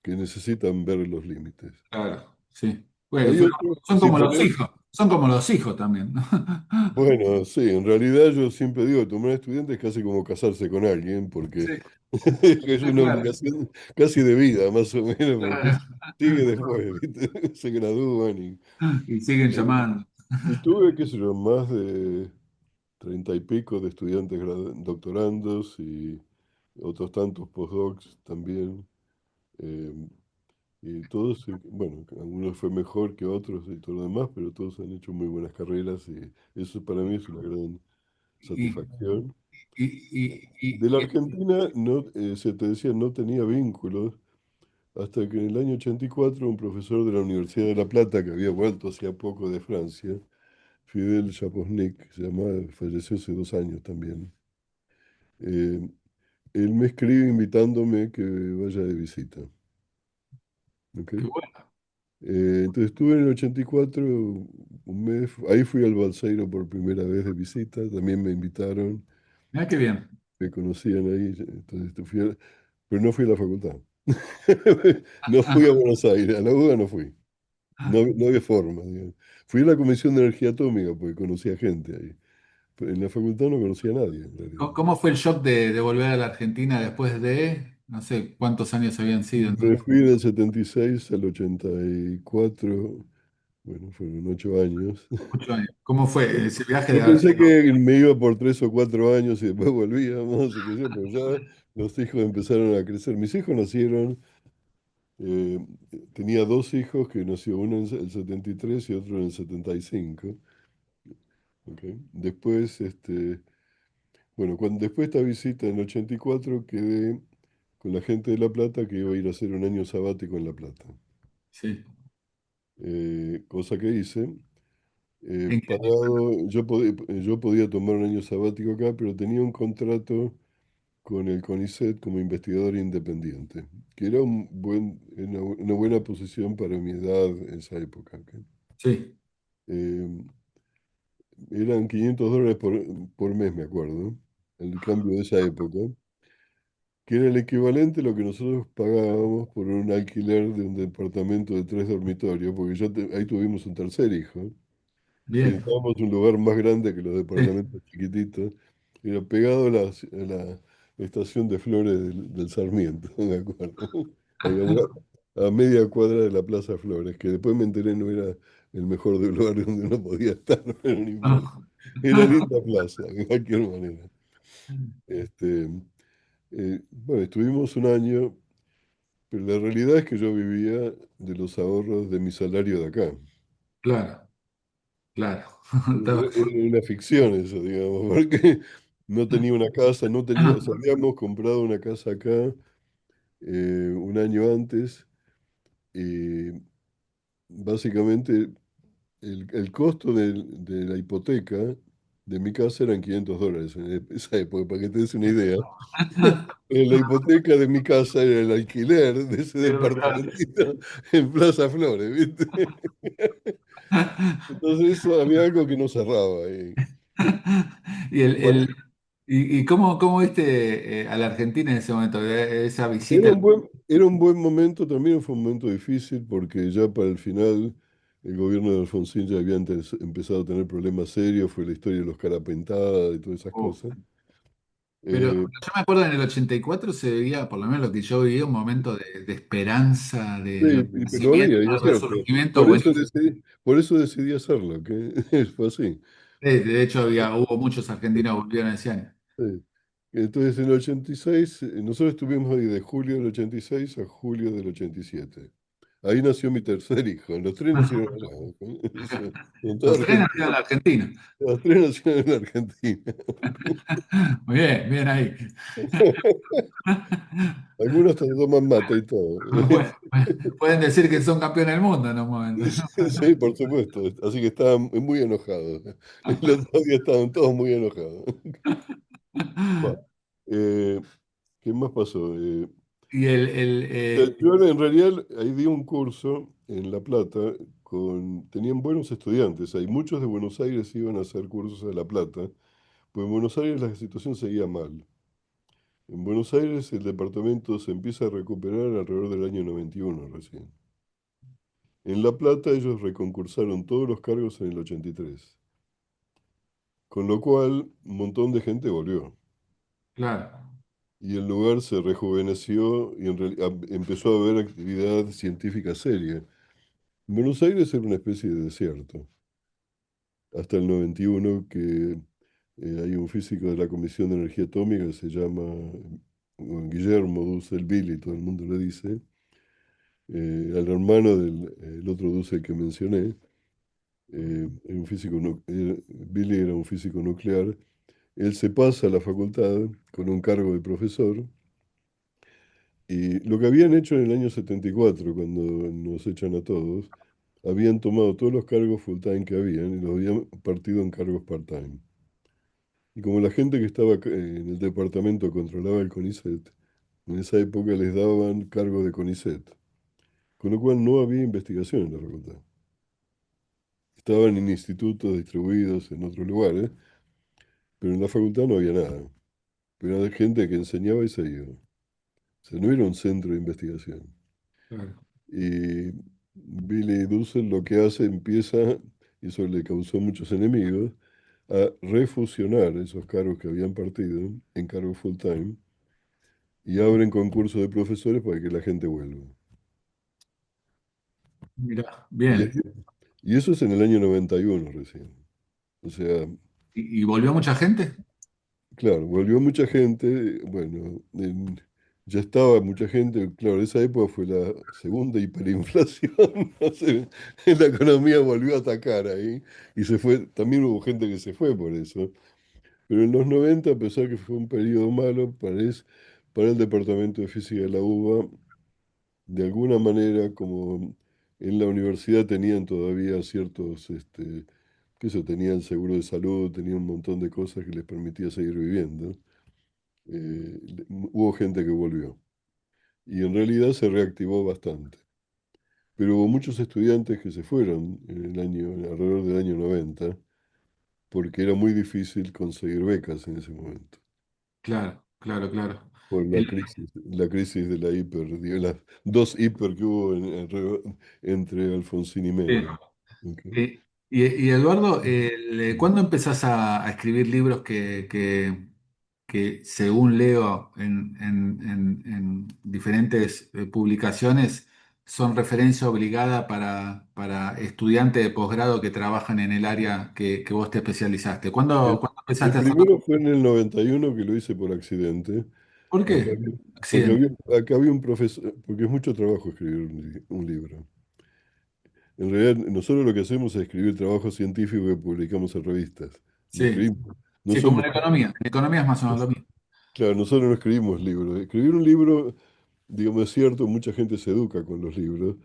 que necesitan ver los límites. Claro, sí. Bueno, Hay son, otros, son como los hijos, son como los hijos también, ¿no? bueno, sí, en realidad yo siempre digo, tomar estudiante es casi como casarse con alguien, porque Sí, es una claro, obligación casi de vida, más o menos, porque claro. sigue después, ¿viste? Se gradúan Y siguen eh, llamando. y tuve, qué sé yo, más de... 30 y pico de estudiantes doctorandos y otros tantos postdocs también. eh, y todos, bueno, algunos fue mejor que otros y todo lo demás, pero todos han hecho muy buenas carreras y eso para mí es una gran Y, satisfacción. y, De la Argentina, no, se te decía, no tenía vínculos hasta que en el año 84 un profesor de la Universidad de La Plata, que había vuelto hacía poco de Francia, Fidel Chaposnik, se llamaba, falleció hace 2 años también. eh, Él me escribe invitándome que vaya de visita. ¿Ok? qué bueno. Entonces estuve en el 84 un mes, ahí fui al Balseiro por primera vez de visita, también me invitaron, Mira qué bien. me conocían ahí, entonces pero no fui a la facultad. No fui a Buenos Aires, a la UBA no fui, no, no había forma, digamos. Fui a la Comisión de Energía Atómica porque conocía gente ahí, pero en la facultad no conocía a nadie en realidad. ¿Cómo fue el shock de volver a la Argentina después de, no sé cuántos años habían sido Me entonces? fui del 76 al 84, bueno, fueron 8 años. 8 años. ¿Cómo fue ese viaje de Yo haber pensé sido? que me iba por 3 o 4 años y después volvíamos, y qué sé yo, pero ya los hijos empezaron a crecer. Mis hijos nacieron, eh, tenía 2 hijos que nació uno en el 73 y otro en el 75. ¿Ok? Después, bueno, después de esta visita en el 84 quedé con la gente de La Plata que iba a ir a hacer un año sabático en La Plata. Sí. Cosa que hice. ¿En qué año? Pagado, yo podía tomar un año sabático acá, pero tenía un contrato con el CONICET como investigador independiente, que era una buena posición para mi edad en esa época. ¿Ok? Sí, Eh, Eran $500 por mes, me acuerdo, el cambio de esa época, que era el equivalente a lo que nosotros pagábamos por un alquiler de un departamento de 3 dormitorios, porque ahí tuvimos un tercer hijo. bien. Necesitábamos un lugar más grande que los Sí. departamentos chiquititos. Era pegado a la estación de Flores del Sarmiento, me acuerdo. Ahí a media cuadra de la Plaza Flores, que después me enteré no era el mejor de lugar donde uno podía estar, pero no importa. Era linda plaza, de cualquier manera. Este, bueno, estuvimos un año, pero la realidad es que yo vivía de los ahorros de mi salario de acá. Claro, claro. Estaba- Era una ficción eso, digamos, porque no tenía una casa, no tenía, o sea, habíamos comprado una casa acá un año antes y básicamente el costo de la hipoteca de mi casa eran $500 en esa época, para que te des una idea. La hipoteca de mi casa era el alquiler de ese departamentito en Plaza Flores, ¿viste? Entonces eso había algo que no cerraba ahí. Y, y cómo viste a la Argentina en ese momento, esa visita? Era un buen momento, también fue un momento difícil porque ya para el final el gobierno de Alfonsín ya había empezado a tener problemas serios, fue la historia de los Carapentadas y todas esas Oh, cosas. pero Eh, yo me acuerdo en el 84 se vivía, por lo menos lo que yo viví, un momento de esperanza, de sí, todavía, y es renacimiento, cierto. resurgimiento Por eso buenísimo. decidí hacerlo, que fue así. De hecho, hubo muchos argentinos que volvieron ese año. Sí. Entonces en el 86, nosotros estuvimos ahí de julio del 86 a julio del 87. Ahí nació mi tercer hijo, los tres nacieron allá, en toda Los tres Argentina. nacieron en Argentina. Los tres nacieron en Argentina. Muy bien, bien ahí. Algunos te toman mate y todo. Bueno, pueden decir que son campeones del mundo en un momento. Sí, por supuesto. Así que estaban muy enojados. El otro día estaban todos muy enojados. Bueno, eh, ¿qué más pasó? Y Yo en realidad ahí di un curso en La Plata tenían buenos estudiantes. Hay muchos de Buenos Aires iban a hacer cursos a La Plata, pues en Buenos Aires la situación seguía mal. En Buenos Aires el departamento se empieza a recuperar alrededor del año 91 recién. En La Plata ellos reconcursaron todos los cargos en el 83, con lo cual un montón de gente volvió. claro, Y el lugar se rejuveneció y empezó a haber actividad científica seria. Buenos Aires era una especie de desierto, hasta el 91 que Hay un físico de la Comisión de Energía Atómica que se llama Guillermo Dussel Billy, todo el mundo le dice, al hermano del el otro Dussel que mencioné. Era un físico, Billy era un físico nuclear. Él se pasa a la facultad con un cargo de profesor y lo que habían hecho en el año 74, cuando nos echan a todos, habían tomado todos los cargos full time que habían y los habían partido en cargos part time. Y como la gente que estaba en el departamento controlaba el CONICET, en esa época les daban cargo de CONICET, con lo cual no había investigación en la facultad. Estaban en institutos distribuidos en otros lugares, pero en la facultad no había nada. Pero era gente que enseñaba y se iba. O sea, no era un centro de investigación. Claro. Y Billy Dussel lo que hace, empieza, y eso le causó muchos enemigos, a refusionar esos cargos que habían partido en cargos full time y abren concursos de profesores para que la gente vuelva. Mira, Y, bien. y eso es en el año 91 recién. O sea, Y volvió mucha gente? claro, volvió mucha gente, bueno, ya estaba mucha gente, claro, esa época fue la segunda hiperinflación, no sé, la economía volvió a atacar ahí y se fue, también hubo gente que se fue por eso, pero en los 90, a pesar que fue un periodo malo, para el Departamento de Física de la UBA, de alguna manera, como en la universidad tenían todavía ciertos, que eso, tenían seguro de salud, tenían un montón de cosas que les permitía seguir viviendo, hubo gente que volvió. Y en realidad se reactivó bastante. Pero hubo muchos estudiantes que se fueron en el año, alrededor del año 90 porque era muy difícil conseguir becas en ese momento, Claro, claro, claro. por El- la crisis de la hiper, las dos hiper que hubo entre Alfonsín y eh, Menem. ¿Ok? y Eduardo, ¿cuándo empezás a escribir libros que, según leo en diferentes publicaciones, son referencia obligada para estudiantes de posgrado que trabajan en el área que vos te especializaste? ¿Cuándo, El, cuándo el empezaste a hacerlo? primero fue en el 91 que lo hice por accidente. ¿Por Acá, qué? porque Accidente. acá había un profesor, porque es mucho trabajo escribir un libro. En realidad, nosotros lo que hacemos es escribir trabajo científico que publicamos en revistas. No Sí, escribimos, no sí, como somos, en economía. En economía es más o menos lo mismo. claro, nosotros no escribimos libros. Escribir un libro, digamos, es cierto, mucha gente se educa con los libros,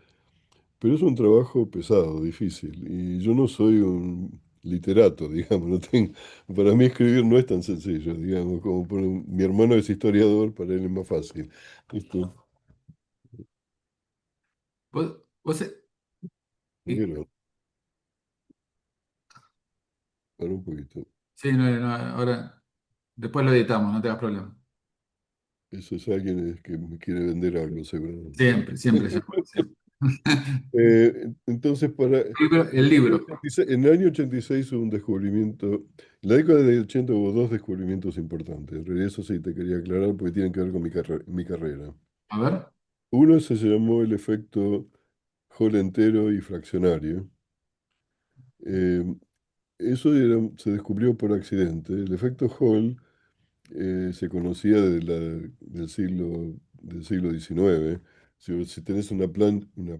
pero es un trabajo pesado, difícil. Y yo no soy un literato, digamos, no tengo, para mí escribir no es tan sencillo, digamos, como mi hermano es historiador, para él es más fácil. ¿Viste? Vos, y- Pero, para un poquito. sí, no, no, ahora, después lo editamos, no te das problema. Eso es alguien que me quiere vender algo, seguramente. Siempre, siempre, siempre, siempre. Entonces, El libro, en el año 86 hubo un descubrimiento. En la década de 80 hubo dos descubrimientos importantes. En realidad, eso sí te quería aclarar porque tienen que ver con mi carrera. a ver. Uno se llamó el efecto Hall entero y fraccionario. Eh, se descubrió por accidente. El efecto Hall se conocía del siglo XIX. Si tenés una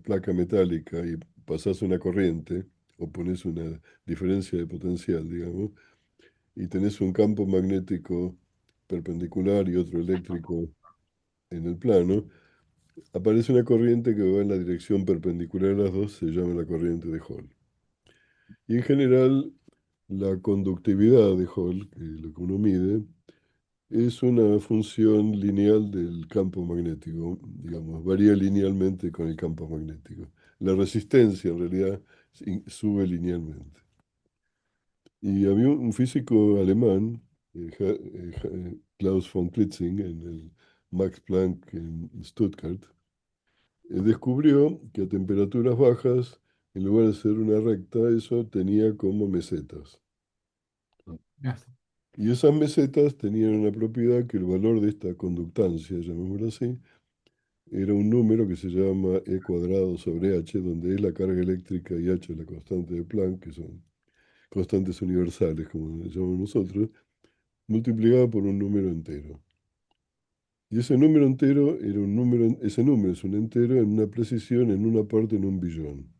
placa metálica y pasás una corriente o pones una diferencia de potencial, digamos, y tenés un campo magnético perpendicular y otro eléctrico en el plano, aparece una corriente que va en la dirección perpendicular a las dos, se llama la corriente de Hall. Y en general, la conductividad de Hall, que es lo que uno mide, es una función lineal del campo magnético, digamos, varía linealmente con el campo magnético. La resistencia en realidad sube linealmente. Y había un físico alemán, Klaus von Klitzing, en el Max Planck en Stuttgart, descubrió que a temperaturas bajas, en lugar de ser una recta, eso tenía como mesetas. Ya. Y esas mesetas tenían una propiedad que el valor de esta conductancia, llamémoslo así, era un número que se llama E cuadrado sobre H, donde E es la carga eléctrica y H es la constante de Planck, que son constantes universales, como le llamamos nosotros. multiplicada por un número entero. Y ese número entero era un número, ese número es un entero en una precisión en una parte en un billón.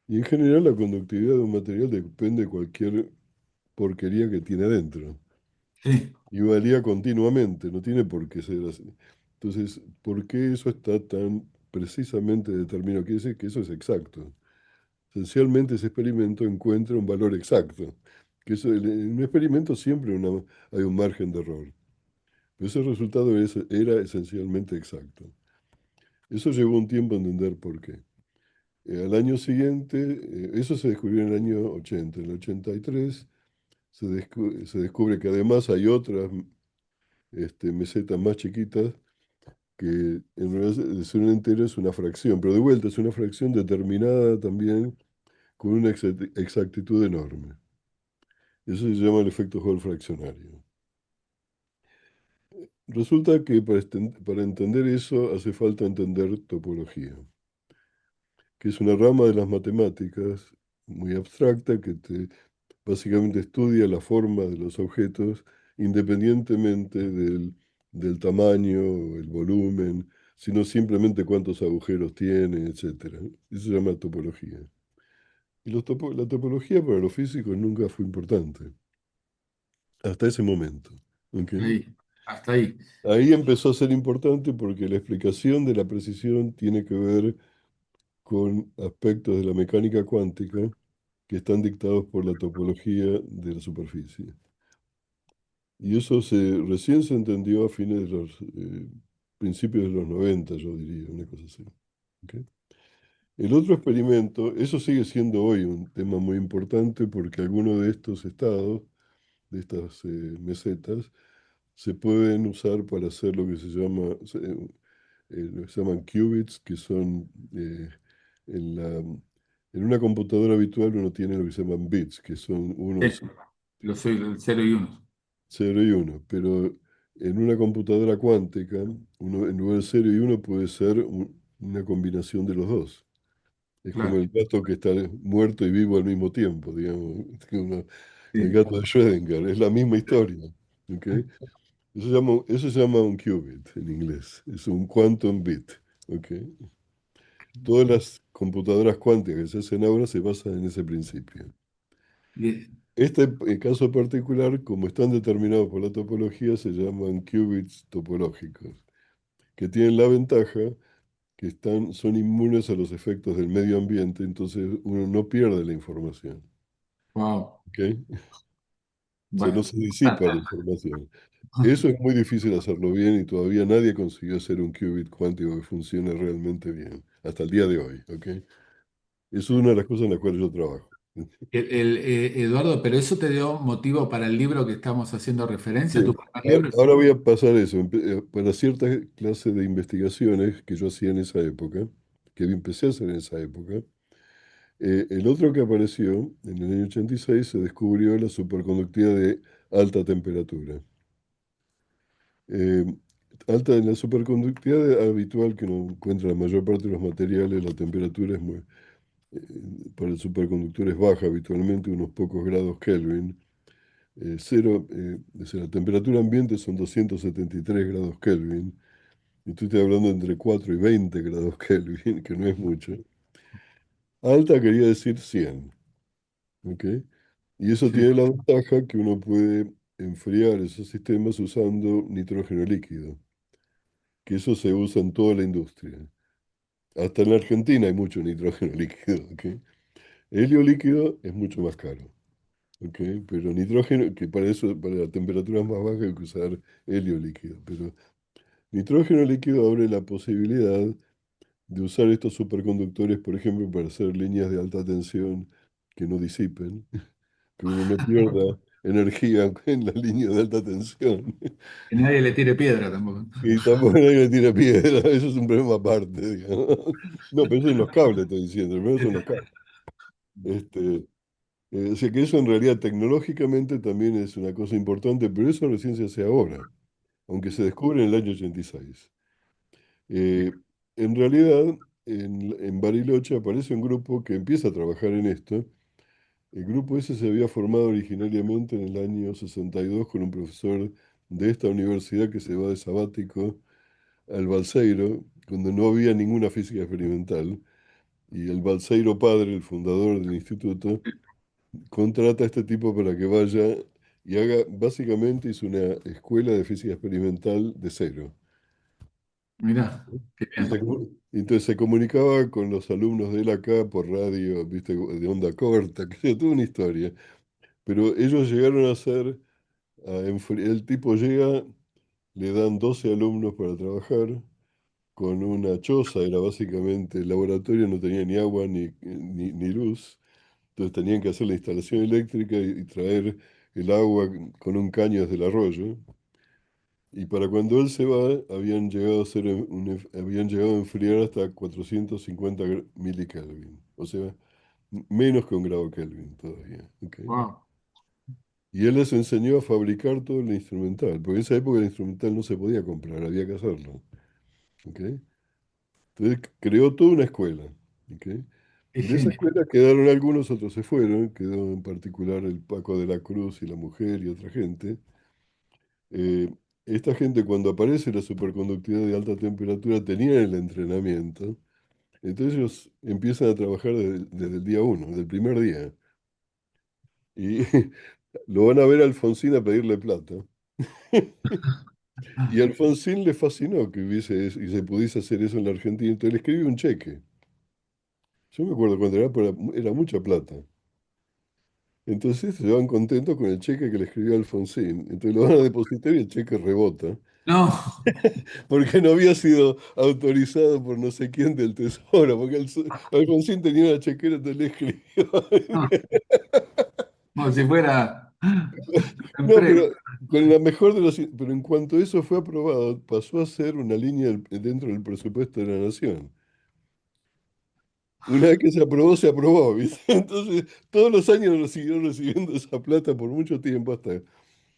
Y en general la conductividad de un material depende de cualquier porquería que tiene dentro. Sí, Y varía continuamente, no tiene por qué ser así. Entonces, ¿por qué eso está tan precisamente determinado? Quiere decir que eso es exacto. Esencialmente ese experimento encuentra un valor exacto. Que eso, en un experimento siempre hay un margen de error. Pero ese resultado era esencialmente exacto. Eso llevó un tiempo a entender por qué. Al año siguiente, eso se descubrió en el año 80. En el 83 se descubre que además hay otras mesetas más chiquitas que en realidad de ser un entero es una fracción, pero de vuelta es una fracción determinada también con una exactitud enorme. Eso se llama el efecto Hall fraccionario. Resulta que para entender eso hace falta entender topología, que es una rama de las matemáticas muy abstracta que básicamente estudia la forma de los objetos independientemente del tamaño, el volumen, sino simplemente cuántos agujeros tiene, etcétera. Eso se llama topología. Y la topología para los físicos nunca fue importante, hasta ese momento. ¿Ok? ahí, hasta ahí. Ahí empezó a ser importante porque la explicación de la precisión tiene que ver con aspectos de la mecánica cuántica que están dictados por la topología de la superficie. Y eso recién se entendió a fines de los principios de los 90, yo diría, una cosa así. ¿Ok? El otro experimento, eso sigue siendo hoy un tema muy importante porque algunos de estos estados, de estas mesetas, se pueden usar para hacer lo que se llama, lo que se llaman qubits, que son en en una computadora habitual uno tiene lo que se llaman bits, que son unos Sí, lo soy el 0 y 1. 0 y 1, pero en una computadora cuántica, uno, en lugar de 0 y 1 puede ser una combinación de los dos. Es como Claro, el gato que está muerto y vivo al mismo tiempo, digamos. El sí. gato de Schrödinger, es la misma historia. ¿Ok? Eso se llama un qubit en inglés, es un quantum bit. ¿Ok? Todas las computadoras cuánticas que se hacen ahora se basan en ese principio. Bien. Este caso particular, como están determinados por la topología, se llaman qubits topológicos, que tienen la ventaja que son inmunes a los efectos del medio ambiente, entonces uno no pierde la información. Wow. ¿Ok? O sea, no Bueno, se disipa la información. Eso es muy difícil hacerlo bien y todavía nadie consiguió hacer un qubit cuántico que funcione realmente bien, hasta el día de hoy. ¿Ok? Eso es una de las cosas en las cuales yo trabajo. Eduardo, pero eso te dio motivo para el libro que estamos haciendo referencia, tu Sí. primer libro. Ahora voy a pasar eso, para cierta clase de investigaciones que yo hacía en esa época, que empecé a hacer en esa época. El otro que apareció en el año 86 se descubrió la superconductividad de alta temperatura. Eh, en la superconductividad habitual que no encuentra la mayor parte de los materiales, la temperatura eh, para el superconductor es baja habitualmente, unos pocos grados Kelvin. O sea, la temperatura ambiente son 273 grados Kelvin. Y estoy hablando entre 4 y 20 grados Kelvin, que no es mucho. Alta quería decir 100. ¿Ok? Y eso Sí. tiene la ventaja que uno puede enfriar esos sistemas usando nitrógeno líquido, que eso se usa en toda la industria. Hasta en la Argentina hay mucho nitrógeno líquido. ¿Ok? Helio líquido es mucho más caro. ¿Ok? Pero nitrógeno, que para eso, para la temperatura más baja hay que usar helio líquido. Pero nitrógeno líquido abre la posibilidad de usar estos superconductores, por ejemplo, para hacer líneas de alta tensión que no disipen, que uno no pierda energía en la línea de alta tensión. Que nadie le tire piedra tampoco. Y tampoco nadie le tira piedra, eso es un problema aparte, digamos. No, pero eso en los cables estoy diciendo, primero son los cables. Este, o sea que eso en realidad tecnológicamente también es una cosa importante, pero eso recién se hace ahora, aunque se descubre en el año 86. Eh, en realidad, en Bariloche aparece un grupo que empieza a trabajar en esto El grupo ese se había formado originariamente en el año 62 con un profesor de esta universidad que se va de sabático al Balseiro, cuando no había ninguna física experimental. Y el Balseiro padre, el fundador del instituto, contrata a este tipo para que vaya y haga, básicamente hizo una escuela de física experimental de cero. Mirá, qué Y bien. entonces se comunicaba con los alumnos de él acá por radio, viste, de onda corta, que sea toda una historia. Pero ellos llegaron a ser, el tipo llega, le dan 12 alumnos para trabajar, con una choza, era básicamente el laboratorio, no tenía ni agua ni luz. Entonces tenían que hacer la instalación eléctrica y traer el agua con un caño desde el arroyo. Y para cuando él se va, habían llegado a ser habían llegado a enfriar hasta 450 milikelvin. O sea, menos que un grado Kelvin todavía. ¿Ok? Wow. Y él les enseñó a fabricar todo el instrumental, porque en esa época el instrumental no se podía comprar, había que hacerlo. ¿Ok? Entonces creó toda una escuela. ¿Ok? Qué De esa genio. escuela quedaron algunos, otros se fueron, quedó en particular el Paco de la Cruz y la mujer y otra gente. Eh, Esta gente cuando aparece la superconductividad de alta temperatura tenían el entrenamiento, entonces ellos empiezan a trabajar desde el día uno, desde el primer día. Y lo van a ver a Alfonsín a pedirle plata. Y a Alfonsín le fascinó que hubiese eso y se pudiese hacer eso en la Argentina, entonces le escribió un cheque. Yo me acuerdo cuando era, era mucha plata. Entonces se van contentos con el cheque que le escribió Alfonsín. Entonces lo van a depositar y el cheque rebota, No, porque no había sido autorizado por no sé quién del Tesoro, porque Alfonsín tenía una chequera, entonces le escribió. no, como si fuera un No, premio. pero con la mejor de los... Pero en cuanto eso fue aprobado, pasó a ser una línea dentro del presupuesto de la nación. Una vez que se aprobó, ¿viste? Entonces, todos los años lo siguieron recibiendo esa plata por mucho tiempo, hasta,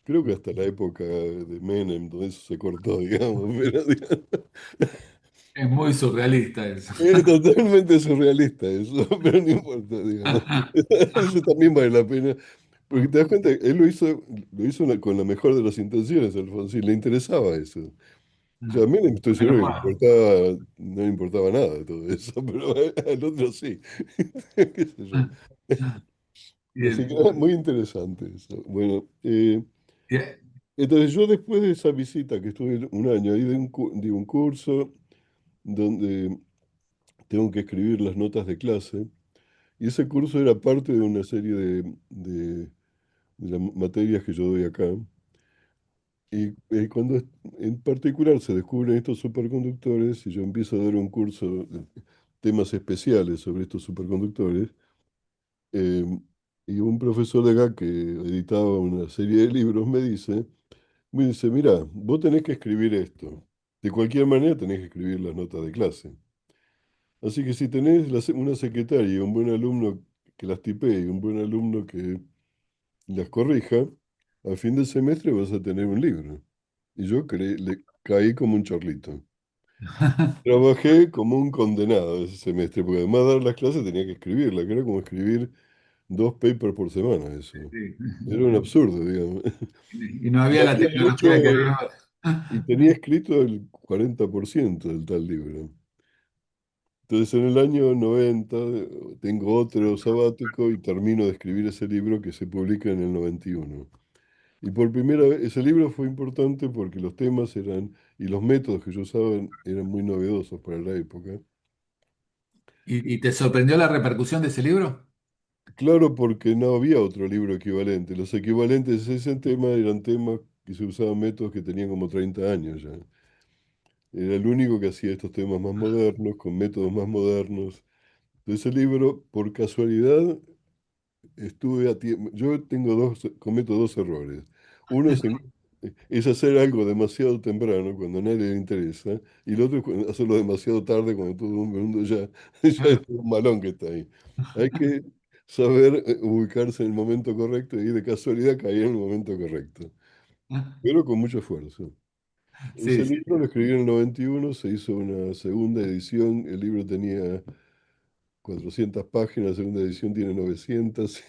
creo que hasta la época de Menem, donde eso se cortó, digamos, pero digamos, Es muy surrealista eso. es totalmente surrealista eso, pero no importa, digamos. Eso también vale la pena, porque te das cuenta, él lo hizo con la mejor de las intenciones, Alfonsín, le interesaba eso. O sea, a Menem estoy Menos seguro que mal. no le importaba nada de todo eso, pero al otro sí, qué sé yo. Y Así que el- muy interesante eso. Bueno, y- entonces yo después de esa visita que estuve un año ahí de un curso donde tengo que escribir las notas de clase, y ese curso era parte de una serie de las materias que yo doy acá. Y cuando en particular se descubren estos superconductores y yo empiezo a dar un curso de temas especiales sobre estos superconductores, eh, y un profesor de acá que editaba una serie de libros me dice, mira, vos tenés que escribir esto. De cualquier manera tenés que escribir las notas de clase. Así que si tenés una secretaria y un buen alumno que las tipee y un buen alumno que las corrija, al fin del semestre vas a tener un libro. Y yo le caí como un chorlito. Trabajé como un condenado ese semestre, porque además de dar las clases tenía que escribirla, que era como escribir 2 papers por semana, eso. sí. Era un absurdo, digamos. Y no Y había la había mucho, tecnología que había ahora. y tenía escrito el 40% del tal libro. Entonces en el año 90 tengo otro sabático y termino de escribir ese libro que se publica en el 91. Y por primera vez, ese libro fue importante porque los temas eran, y los métodos que yo usaba eran muy novedosos para la época. Y te sorprendió la repercusión de ese libro? Claro, porque no había otro libro equivalente. Los equivalentes a ese tema eran temas que se usaban métodos que tenían como 30 años ya. Era el único que hacía estos temas más modernos, con métodos más modernos. Entonces el libro, por casualidad, estuve a tiempo. Yo cometo dos errores. Uno es hacer algo demasiado temprano cuando a nadie le interesa, y el otro es hacerlo demasiado tarde cuando todo el mundo ya es un malón que está ahí. Hay que saber ubicarse en el momento correcto y de casualidad caer en el momento correcto, pero con mucho esfuerzo. Sí, Ese sí. libro lo escribí en el 91, se hizo una segunda edición, el libro tenía 400 páginas, la segunda edición tiene 900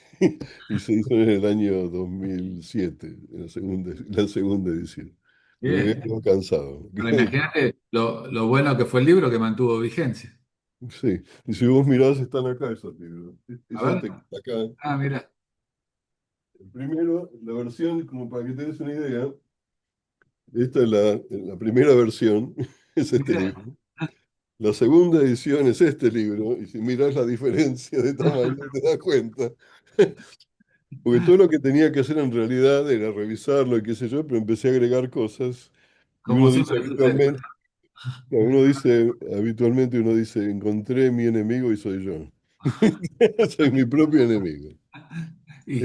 y se hizo en el año 2007, la segunda edición. Porque había Bien. quedado cansado. Pero imagínate lo bueno que fue el libro que mantuvo vigencia. Sí, y si vos mirás, están acá esos libros. A Es ver. este que está acá. Ah, mira. El primero, la versión, como para que te des una idea, esta es la primera versión, es este Mira. libro. La segunda edición es este libro, y si miras la diferencia de tamaño te das cuenta. Porque todo lo que tenía que hacer en realidad era revisarlo y qué sé yo, pero empecé a agregar cosas y Como siempre sucede. uno dice, encontré mi enemigo y soy yo. Soy mi propio enemigo. Y,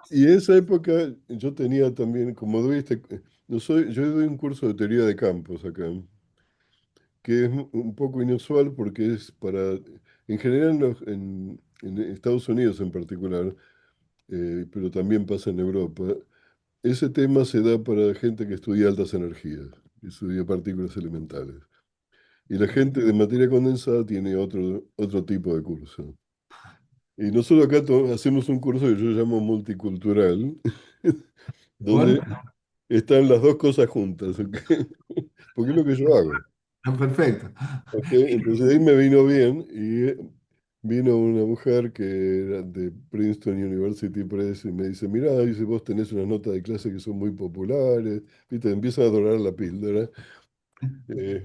Y en esa época yo tenía también, como yo doy un curso de teoría de campos acá, que es un poco inusual porque es en general en Estados Unidos en particular, pero también pasa en Europa, ese tema se da para gente que estudia altas energías, que estudia partículas elementales. Y la gente de materia condensada tiene otro tipo de curso. Y nosotros acá hacemos un curso que yo llamo multicultural, bueno, donde están las dos cosas juntas, ¿ok? Porque es lo que yo hago. perfecto. ¿Ok? Entonces ahí me vino bien y vino una mujer que era de Princeton University Press y me dice, mirá, dice, vos tenés unas notas de clase que son muy populares, ¿viste? Empiezan a adorar la píldora.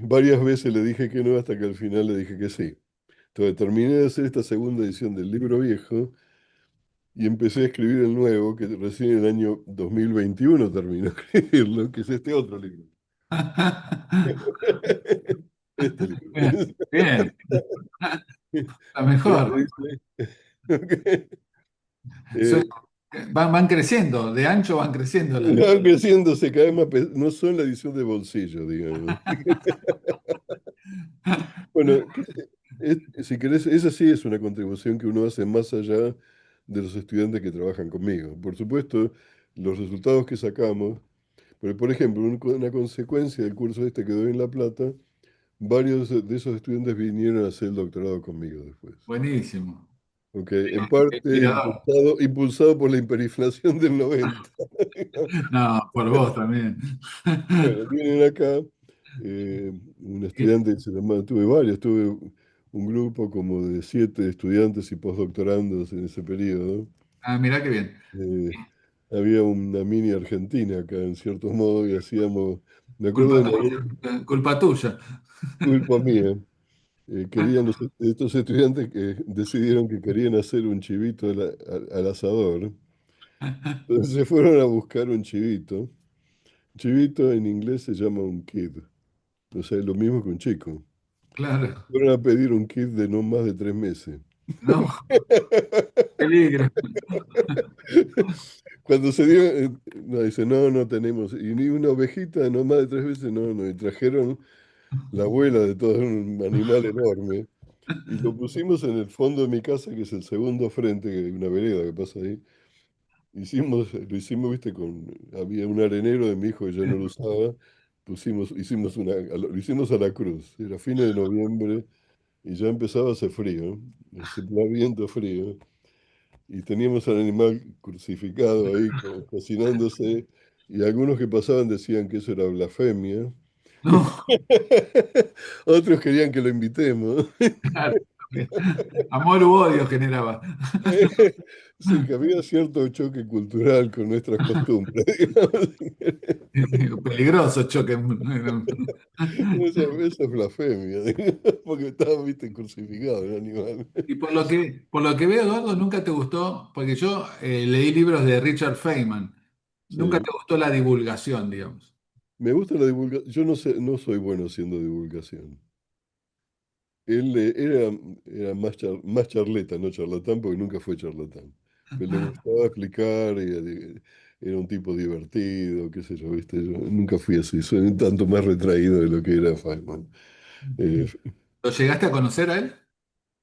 Varias veces le dije que no hasta que al final le dije que sí. Entonces terminé de hacer esta segunda edición del libro viejo y empecé a escribir el nuevo, que recién en el año 2021 terminó de escribirlo, que es este otro libro. Este libro. Bien, bien, la mejor. Dice, ok. Soy- Eh, van creciendo, de ancho van creciendo las. van creciéndose cada vez más, no son la edición de bolsillo, digamos. Bueno, si querés, esa sí es una contribución que uno hace más allá de los estudiantes que trabajan conmigo. Por supuesto, los resultados que sacamos, pero por ejemplo, una consecuencia del curso este que doy en La Plata, varios de esos estudiantes vinieron a hacer el doctorado conmigo después. Buenísimo. Ok, en parte Inspirador. impulsado por la hiperinflación del 90. No, por vos también. Bueno, vienen acá un estudiante que se llama, tuve varios, tuve un grupo como de 7 estudiantes y postdoctorandos en ese periodo. Ah, mirá qué bien. Eh, Había una mini Argentina acá, en cierto modo, y hacíamos, me acuerdo Culpa de tuya. Culpa tuya. culpa mía, estos estudiantes que decidieron que querían hacer un chivito al asador, entonces se fueron a buscar un chivito. Chivito en inglés se llama un kid, o sea, es lo mismo que un chico. Claro. Fueron a pedir un kit de no más de 3 meses. No, peligro. Cuando se dio, no, dice, no, no tenemos, y ni una ovejita de no más de 3 meses, no, no, y trajeron la abuela de todo un animal enorme, y lo pusimos en el fondo de mi casa, que es el segundo frente, que hay una vereda que pasa ahí. Lo hicimos, viste, había un arenero de mi hijo que ya no lo usaba, lo hicimos a la cruz, era fines de noviembre, y ya empezaba a hacer frío, viento frío. Y teníamos al animal crucificado ahí, cocinándose, y algunos que pasaban decían que eso era blasfemia. No, Otros querían que lo invitemos. claro. Amor u odio generaba. Sí, que había cierto choque cultural con nuestras costumbres, digamos. Peligroso choque. Eso es blasfemia, digamos, porque estaba, viste, crucificado el animal. Y por lo que veo, Eduardo, nunca te gustó, porque yo leí libros de Richard Feynman. Nunca Sí. te gustó la divulgación, digamos. Me gusta la divulgación. Yo no sé, no soy bueno haciendo divulgación. Él era más charleta, no charlatán, porque nunca fue charlatán. Pero le gustaba explicar, era un tipo divertido, qué sé yo, ¿viste? Yo nunca fui así, soy un tanto más retraído de lo que era Feynman. Eh, ¿Lo llegaste a conocer a él?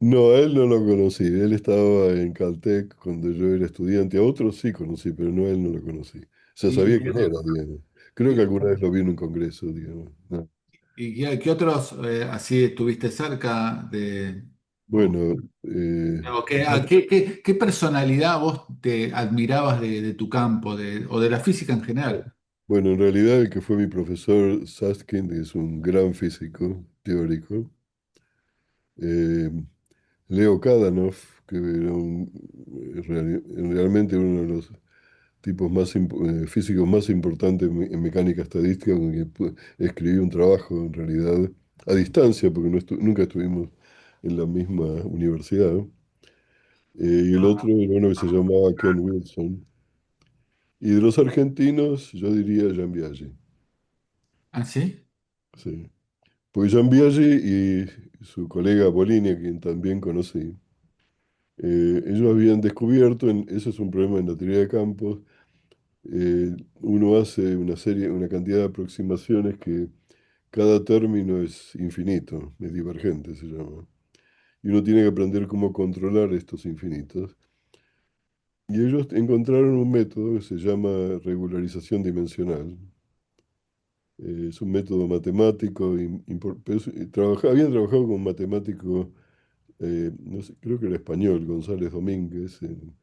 no, a él no lo conocí, él estaba en Caltech cuando yo era estudiante, a otros sí conocí, pero no a él no lo conocí. O sea, ¿Y, sabía quién era, digamos. Creo que y, alguna vez lo vi en un congreso, digamos. No. y qué otros así estuviste cerca de? Bueno, O qué personalidad vos te admirabas de tu campo o de la física en general? bueno, en realidad el que fue mi profesor Saskin es un gran físico teórico. Eh, Leo Kadanoff, que era realmente uno de los tipos físicos más importantes en mecánica estadística, con que escribí un trabajo en realidad a distancia, porque nunca estuvimos en la misma universidad. Y el otro era uno que se llamaba Ken Wilson. Y de los argentinos, yo diría Jean Biaggi. ¿Ah, sí? Sí. Pues Jean Biaggi y su colega Bolini, a quien también conocí, ellos habían descubierto, ese es un problema en la teoría de campos, uno hace una cantidad de aproximaciones que cada término es infinito, es divergente se llama. Y uno tiene que aprender cómo controlar estos infinitos. Y ellos encontraron un método que se llama regularización dimensional. Es un método matemático, pero habían trabajado con un matemático, no sé, creo que era español, González Domínguez, en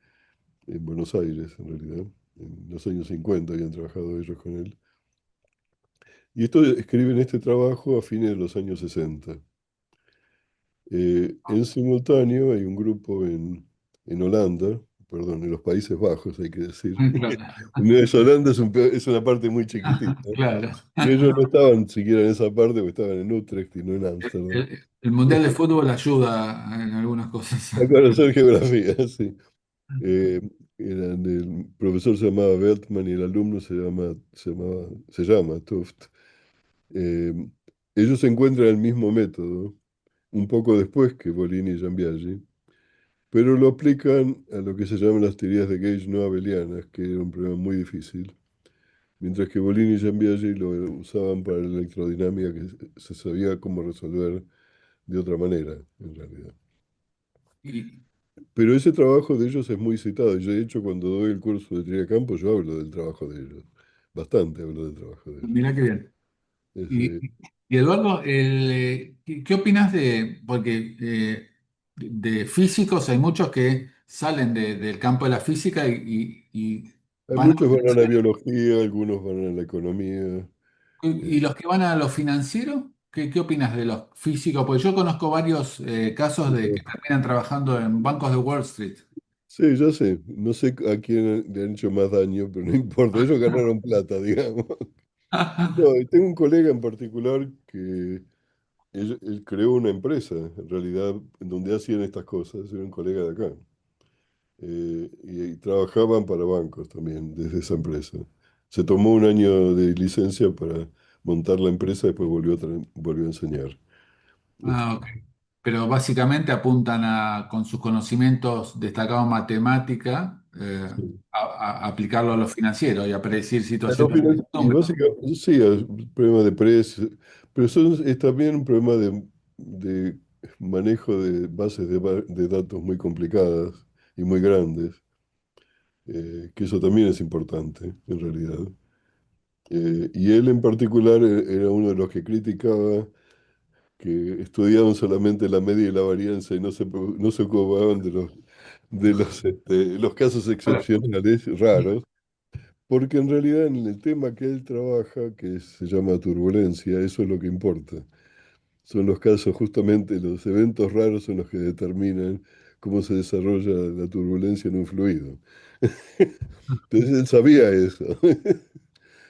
Buenos Aires, en realidad. En los años 50 habían trabajado ellos con él. Y esto escriben este trabajo a fines de los años 60. En simultáneo hay un grupo en Holanda, perdón, en los Países Bajos, hay que decir. Claro. No es Holanda, es una parte muy chiquitita. Claro. Y ellos no estaban siquiera en esa parte, porque estaban en Utrecht y no en Ámsterdam. El Mundial de Fútbol ayuda en algunas cosas. A conocer geografía, sí. Eh, el profesor se llamaba Weltman y el alumno se llama Tuft. Eh, Ellos encuentran el mismo método un poco después que Bolini y Giambiagi, pero lo aplican a lo que se llaman las teorías de gauge no abelianas, que era un problema muy difícil, mientras que Bolini y Giambiagi lo usaban para la electrodinámica, que se sabía cómo resolver de otra manera, en realidad. Y Pero ese trabajo de ellos es muy citado. Yo, de hecho, cuando doy el curso de teoría de campo, yo hablo del trabajo de ellos. Bastante hablo del trabajo de ellos. mirá qué bien. Es, Y, y Eduardo, ¿qué opinas porque de físicos hay muchos que salen del campo de la física y hay van muchos van a la biología, algunos van a la economía. y los que van a lo financiero, qué opinas de los físicos? Porque yo conozco varios casos de que terminan trabajando en bancos de Wall Street. Sí, ya sé. No sé a quién le han hecho más daño, pero no importa. Ellos ganaron plata, digamos. No, y tengo un colega en particular que él creó una empresa, en realidad, en donde hacían estas cosas. Era un colega de acá. Y trabajaban para bancos también, desde esa empresa. Se tomó un año de licencia para montar la empresa, después volvió a enseñar. Ah, Este, ok. Pero básicamente apuntan con sus conocimientos destacados en matemática, sí. a aplicarlo a lo financiero y a predecir situaciones de Y números. básicamente, sí, es un problema de precios, pero es también un problema de manejo de bases de datos muy complicadas y muy grandes, que eso también es importante, en realidad. Y él en particular era uno de los que criticaba que estudiaban solamente la media y la varianza y no se ocupaban los casos excepcionales, raros, porque en realidad en el tema que él trabaja, que se llama turbulencia, eso es lo que importa. Son los casos, justamente los eventos raros son los que determinan cómo se desarrolla la turbulencia en un fluido. Entonces él sabía eso.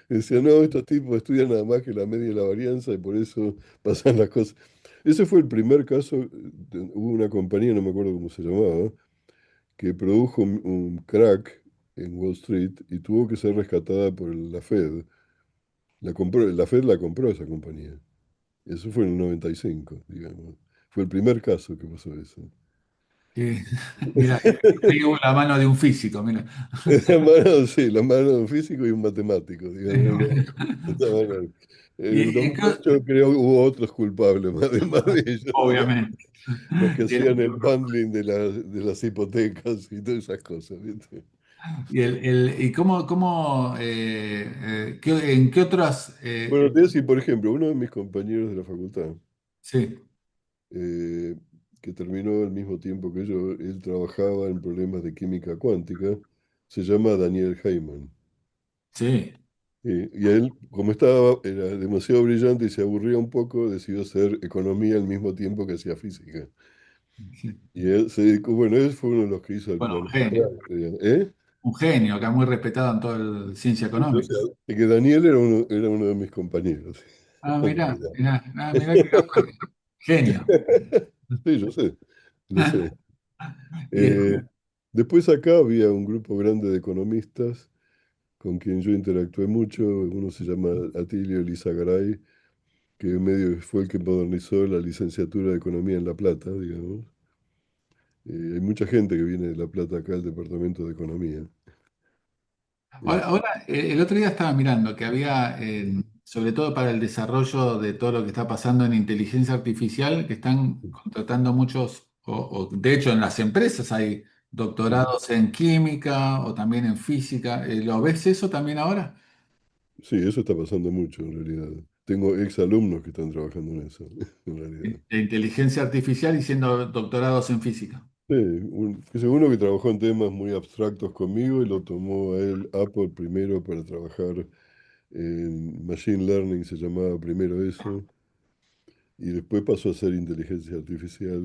Decía, no, estos tipos estudian nada más que la media y la varianza y por eso pasan las cosas. Ese fue el primer caso, hubo una compañía, no me acuerdo cómo se llamaba, que produjo un crack en Wall Street y tuvo que ser rescatada por la Fed. La Fed la compró esa compañía. Eso fue en el 95, digamos. Fue el primer caso que pasó eso. Mira, ahí hubo la mano de un físico, mira. La mano, sí, la mano de un físico y un matemático, digamos. Estaban ahí. Y, De hecho, creo que hubo otros culpables, además de ellos, digamos, obviamente. los que Y, hacían el bundling de las hipotecas y todas esas cosas, ¿viste? y en qué otras Bueno, te voy a decir, por ejemplo, uno de mis compañeros de la facultad sí, eh, que terminó al mismo tiempo que yo. Él trabajaba en problemas de química cuántica. Se llama Daniel Heyman. Sí. Y él, como era demasiado brillante y se aburría un poco, decidió hacer economía al mismo tiempo que hacía física. Y él se dedicó, bueno, él fue uno de los que hizo el Bueno, un plan genio. Astral, digamos. ¿Eh? Un genio, acá muy respetado en toda la ciencia O sea, económica. es que Daniel era uno de mis compañeros, Ah, en mirá, realidad. mirá, ah, mirá qué capo. Genio. Sí, yo sé, lo sé. Y Eh, Después acá había un grupo grande de economistas con quien yo interactué mucho. Uno se llama Atilio Elizagaray, que medio fue el que modernizó la licenciatura de Economía en La Plata, digamos. Hay mucha gente que viene de La Plata acá al Departamento de Economía. Eh, ahora, el otro día estaba mirando que había, sobre todo para el desarrollo de todo lo que está pasando en inteligencia artificial, que están contratando muchos, o de hecho en las empresas hay Ujú. doctorados en química o también en física. ¿Lo ves eso también ahora? Sí, eso está pasando mucho en realidad. Tengo ex alumnos que están trabajando en eso, en realidad. De inteligencia artificial y siendo doctorados en física. Sí, que es uno que trabajó en temas muy abstractos conmigo y lo tomó a él Apple primero para trabajar en Machine Learning, se llamaba primero eso, y después pasó a ser inteligencia artificial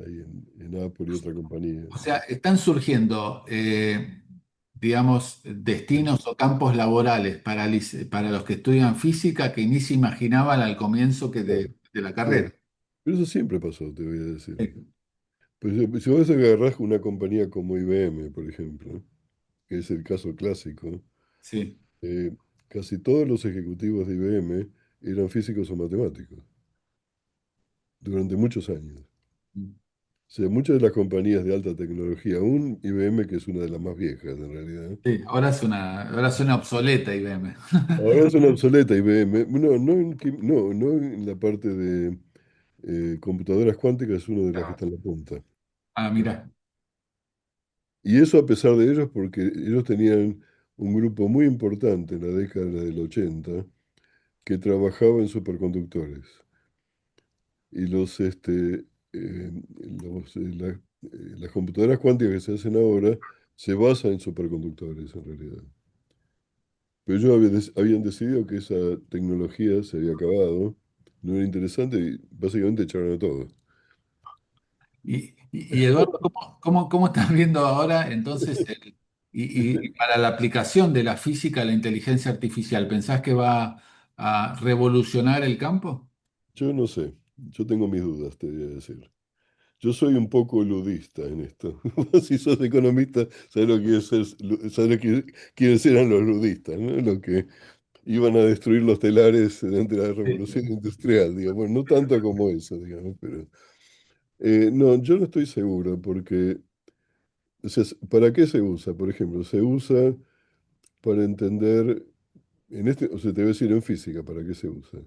ahí en Apple y otra compañía. O sea, están surgiendo, digamos, destinos o campos laborales para, para los que estudian física que ni se imaginaban al comienzo que Claro, de la claro. carrera. Pero eso siempre pasó, te voy a decir. Sí, Pues si vos agarrás una compañía como IBM, por ejemplo, que es el caso clásico, sí. eh, casi todos los ejecutivos de IBM eran físicos o matemáticos durante muchos años. O sea, muchas de las compañías de alta tecnología, aún IBM, que es una de las más viejas en realidad, Sí, ahora suena obsoleta IBM. ahora es una obsoleta IBM. No en la parte de computadoras cuánticas, es una de las que está en la punta. Ah, mira. Y eso a pesar de ellos, porque ellos tenían un grupo muy importante en la década del 80 que trabajaba en superconductores. Y eh, las computadoras cuánticas que se hacen ahora se basan en superconductores en realidad. Pero ellos habían decidido que esa tecnología se había acabado, no era interesante y básicamente echaron a todos. Y Eduardo, ¿cómo estás viendo ahora entonces y para la aplicación de la física a la inteligencia artificial? ¿Pensás que va a revolucionar el campo? Yo no sé, yo tengo mis dudas, te voy a decir. Yo soy un poco ludista en esto. Si sos economista, sabes lo que sabes lo que quiénes eran los ludistas, ¿no? Los que iban a destruir los telares durante la revolución industrial, digamos. Bueno, no tanto como eso, digamos, pero no, yo no estoy seguro porque, o sea, ¿para qué se usa? Por ejemplo, se usa para entender, o sea, te voy a decir en física, ¿para qué se usa?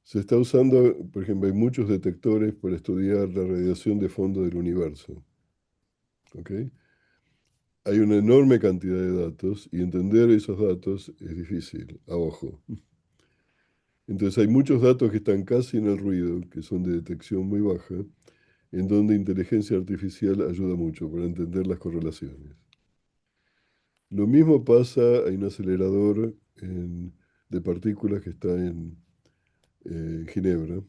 Se está usando, por ejemplo, hay muchos detectores para estudiar la radiación de fondo del universo, ¿ok? Hay una enorme cantidad de datos y entender esos datos es difícil, a ojo. Entonces hay muchos datos que están casi en el ruido, que son de detección muy baja, en donde inteligencia artificial ayuda mucho para entender las correlaciones. Lo mismo pasa, hay un acelerador de partículas que está en Ginebra,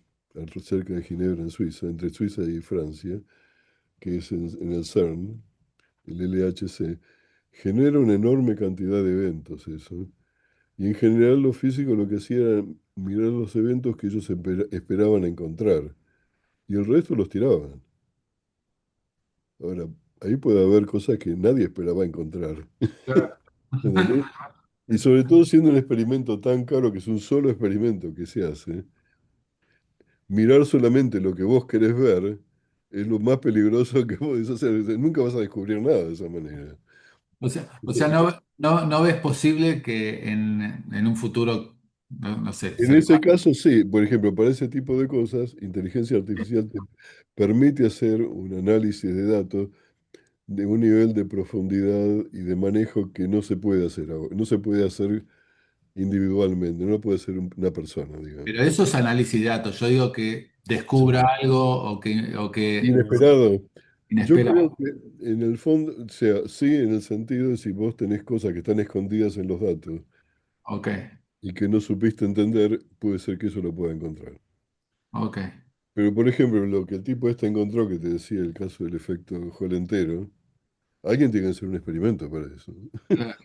cerca de Ginebra, en Suiza, entre Suiza y Francia, que es en el CERN, el LHC. Genera una enorme cantidad de eventos eso. Y en general los físicos lo que hacían era mirar los eventos que ellos esperaban encontrar y el resto los tiraban. Ahora, ahí puede haber cosas que nadie esperaba encontrar. Claro. ¿Entendés? Y sobre todo siendo un experimento tan caro que es un solo experimento que se hace, mirar solamente lo que vos querés ver es lo más peligroso que podés hacer. O sea, nunca vas a descubrir nada de esa manera. O sea, no ves posible que en un futuro, no sé, En ese cercano. caso, sí, por ejemplo, para ese tipo de cosas, inteligencia artificial te permite hacer un análisis de datos de un nivel de profundidad y de manejo que no se puede hacer ahora, no se puede hacer individualmente, no lo puede hacer una persona, digamos. Pero eso es análisis de datos. Yo digo que descubra algo o que Inesperado. Yo creo inesperado. que en el fondo, o sea, sí, en el sentido de si vos tenés cosas que están escondidas en los datos Ok, y que no supiste entender, puede ser que eso lo pueda encontrar. ok. Pero, por ejemplo, lo que el tipo este encontró, que te decía el caso del efecto Hall entero, alguien tiene que hacer un experimento para eso. Claro,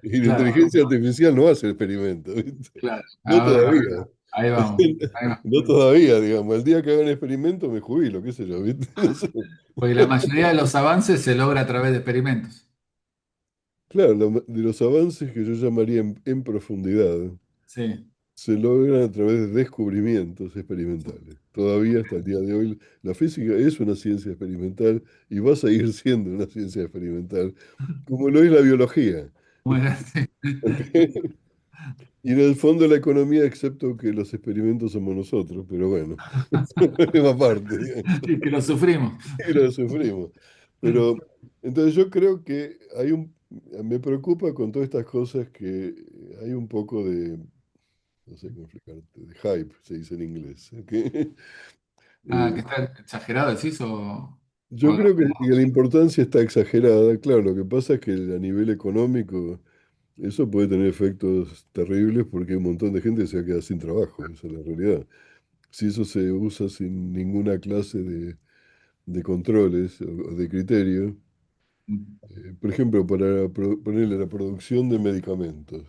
Y la claro, inteligencia artificial no hace experimentos, ¿viste? claro. No A ver, todavía. ahí vamos. Ahí va. No todavía, digamos. El día que hagan experimento me jubilo, qué sé yo, ¿viste? No sé. Porque la mayoría de los avances se logra a través de experimentos. Claro, de los avances que yo llamaría en profundidad, Sí. se logran a través de descubrimientos experimentales. Todavía hasta el día de hoy la física es una ciencia experimental y va a seguir siendo una ciencia experimental, como lo es la biología. Bueno, sí. ¿Ok? Y en el fondo la economía, excepto que los experimentos somos nosotros, pero bueno, es una parte, digamos, Sí, que lo sufrimos. y lo sufrimos. Pero entonces yo creo que me preocupa con todas estas cosas que hay un poco de, no sé cómo explicarte, de hype, se dice en inglés. ¿Ok? Ah, que Eh, está exagerado, decís, yo o- creo que la importancia está exagerada. Claro, lo que pasa es que a nivel económico eso puede tener efectos terribles porque hay un montón de gente que se va a quedar sin trabajo, esa es la realidad. Si eso se usa sin ninguna clase de controles o de criterio, por ejemplo, para ponerle la producción de medicamentos,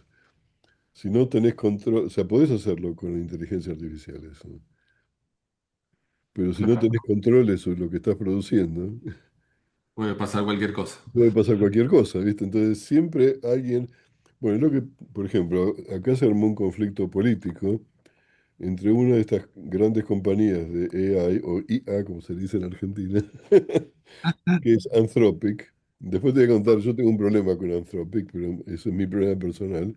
si no tenés control, o sea, podés hacerlo con la inteligencia artificial eso, pero si no claro, tenés controles sobre lo que estás produciendo, puede pasar cualquier cosa. puede pasar cualquier cosa, ¿viste? Entonces siempre alguien, bueno, lo que, por ejemplo, acá se armó un conflicto político entre una de estas grandes compañías de AI o IA, como se dice en Argentina, que es Anthropic. Después te voy a contar, yo tengo un problema con Anthropic, pero eso es mi problema personal,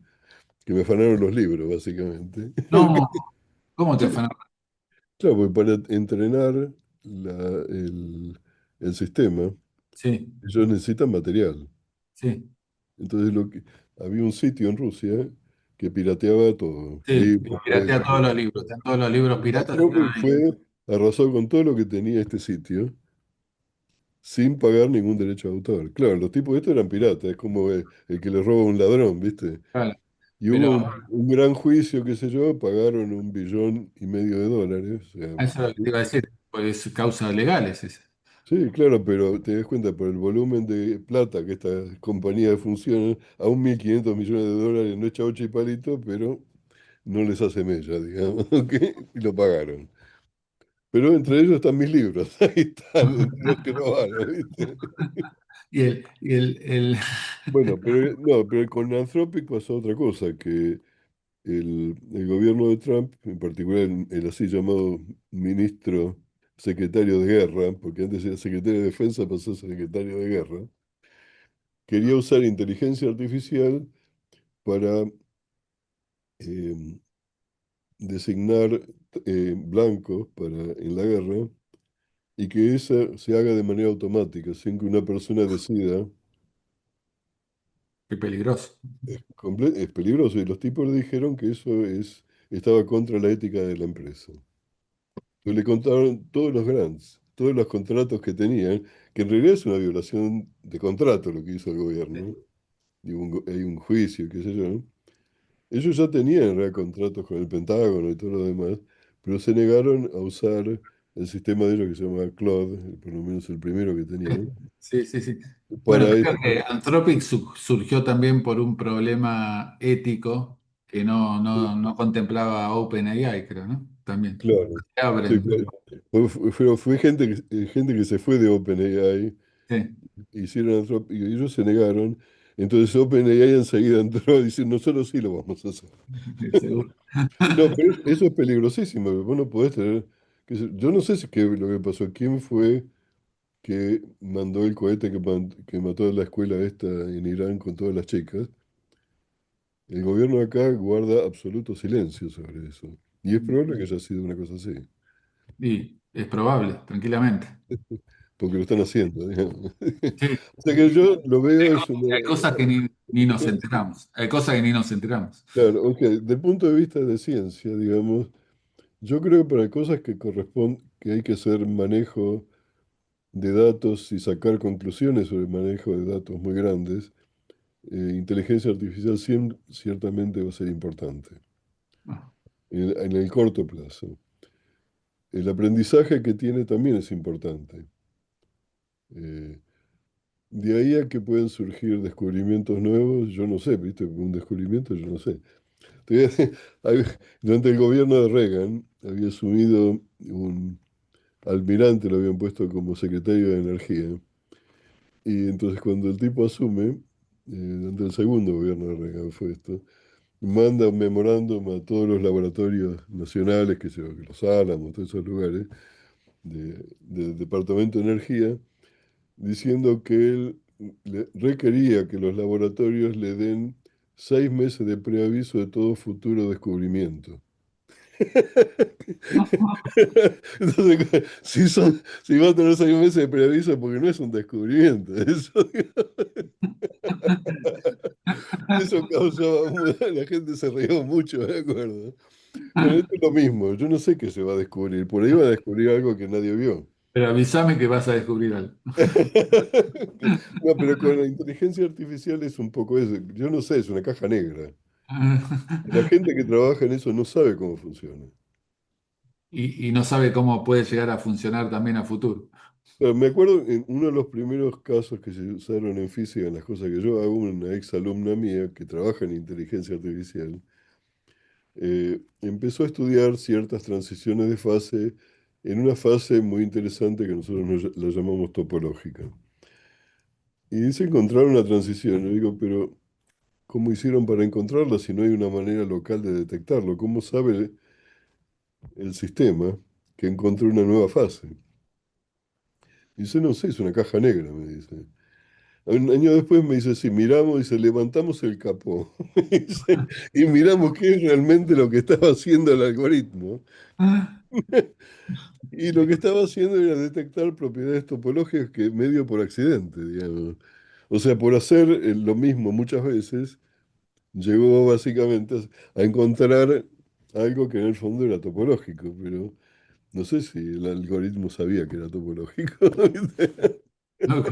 que me afanaron los libros, básicamente. No, ¿cómo te afanas? Claro, porque para entrenar la- el, el sistema, Sí, ellos necesitan material. sí, Entonces había un sitio en Rusia que pirateaba todo, sí. libros, Piratea juegos. todos los libros. Están todos los libros piratas están Anthropic ahí. arrasó con todo lo que tenía este sitio sin pagar ningún derecho de autor. Claro, los tipos estos eran piratas, es como el que le roba a un ladrón, ¿viste? Claro. Y Pero hubo un gran juicio, qué sé yo, pagaron 1,5 billones de dólares. O sea, eso es lo que te iba a decir, pues causas legales esa. sí, claro, pero te das cuenta, por el volumen de plata que estas compañías funcionan, a 1,500 millones de dólares no echa ocho y palito, pero no les hace mella, digamos, ¿ok? Y lo pagaron. Pero entre ellos están mis libros, ahí están, entre los que robaron, ¿viste? Y el Bueno, pero no, pero con Anthropic pasó otra cosa, que el gobierno de Trump, en particular el así llamado ministro secretario de guerra, porque antes era secretario de defensa, pasó a ser secretario de guerra, quería usar inteligencia artificial para eh, designar blancos en la guerra y que esa se haga de manera automática, sin que una persona decida. qué peligroso. Es peligroso. Y los tipos le dijeron que estaba contra la ética de la empresa. Entonces le contaron todos los grants, todos los contratos que tenían, que en realidad es una violación de contrato lo que hizo el gobierno. Y hay un juicio, qué sé yo. Ellos ya tenían en realidad contratos con el Pentágono y todo lo demás, pero se negaron a usar el sistema de ellos que se llama Claude, por lo menos el primero que tenían, Sí, sí, sí. Bueno, para creo eso. que Anthropic surgió también por un problema ético que no contemplaba OpenAI, creo, ¿no? También. Claro. Se Sí, abren. claro. Fue gente que se fue de OpenAI, Sí, hicieron Anthropic y ellos se negaron. Entonces OpenAI enseguida entró diciendo, nosotros sí lo vamos a hacer. seguro. No, pero eso es peligrosísimo. Vos no podés tener. Yo no sé si qué lo que pasó. ¿Quién fue que mandó el cohete que mató a la escuela esta en Irán con todas las chicas? El gobierno de acá guarda absoluto silencio sobre eso. Y es probable que haya sido una cosa así. Y es probable, tranquilamente. Porque lo están haciendo, digamos. Sí, O sea que yo lo veo es hay cosas que ni nos enteramos. Hay cosas que ni nos enteramos. claro, ok, del punto de vista de ciencia, digamos, Yo creo que para cosas que corresponden, que hay que hacer manejo de datos y sacar conclusiones sobre el manejo de datos muy grandes, inteligencia artificial ciertamente va a ser importante Ah, en el corto plazo. El aprendizaje que tiene también es importante. Eh, de ahí a que pueden surgir descubrimientos nuevos, yo no sé, ¿viste? Un descubrimiento, yo no sé. Te voy a decir, hay- Durante el gobierno de Reagan había asumido un almirante, lo habían puesto como secretario de Energía. Y entonces cuando el tipo asume, durante el segundo gobierno de Reagan fue esto, manda un memorándum a todos los laboratorios nacionales, que los Álamos, todos esos lugares, del Departamento de Energía, diciendo que él requería que los laboratorios le den 6 meses de preaviso de todo futuro descubrimiento. Entonces, si va a tener 6 meses de preaviso, porque no es un descubrimiento. Eso causaba, la gente se rió mucho, me acuerdo. Bueno, esto es lo mismo. Yo no sé qué se va a descubrir. Por ahí va a descubrir algo que nadie vio. pero avísame que vas a descubrir algo. No, pero con la inteligencia artificial es un poco eso. Yo no sé, es una caja negra. La gente que trabaja en eso no sabe cómo funciona. Y no sabe cómo puede llegar a funcionar también a futuro. Pero me acuerdo en uno de los primeros casos que se usaron en física, en las cosas que yo hago, una ex alumna mía que trabaja en inteligencia artificial, empezó a estudiar ciertas transiciones de fase en una fase muy interesante que nosotros la llamamos topológica. Y dice encontrar una transición. Yo digo, pero ¿cómo hicieron para encontrarla si no hay una manera local de detectarlo? ¿Cómo sabe el sistema que encontró una nueva fase? Dice, no sé, es una caja negra, me dice. Un año después me dice, sí, miramos, dice, levantamos el capó. Dice, y miramos qué es realmente lo que estaba haciendo el algoritmo. Y lo que estaba haciendo era detectar propiedades topológicas que medio por accidente, digamos. O sea, por hacer lo mismo muchas veces, llegó básicamente a encontrar algo que en el fondo era topológico, pero no sé si el algoritmo sabía que era topológico, ¿viste? Ok.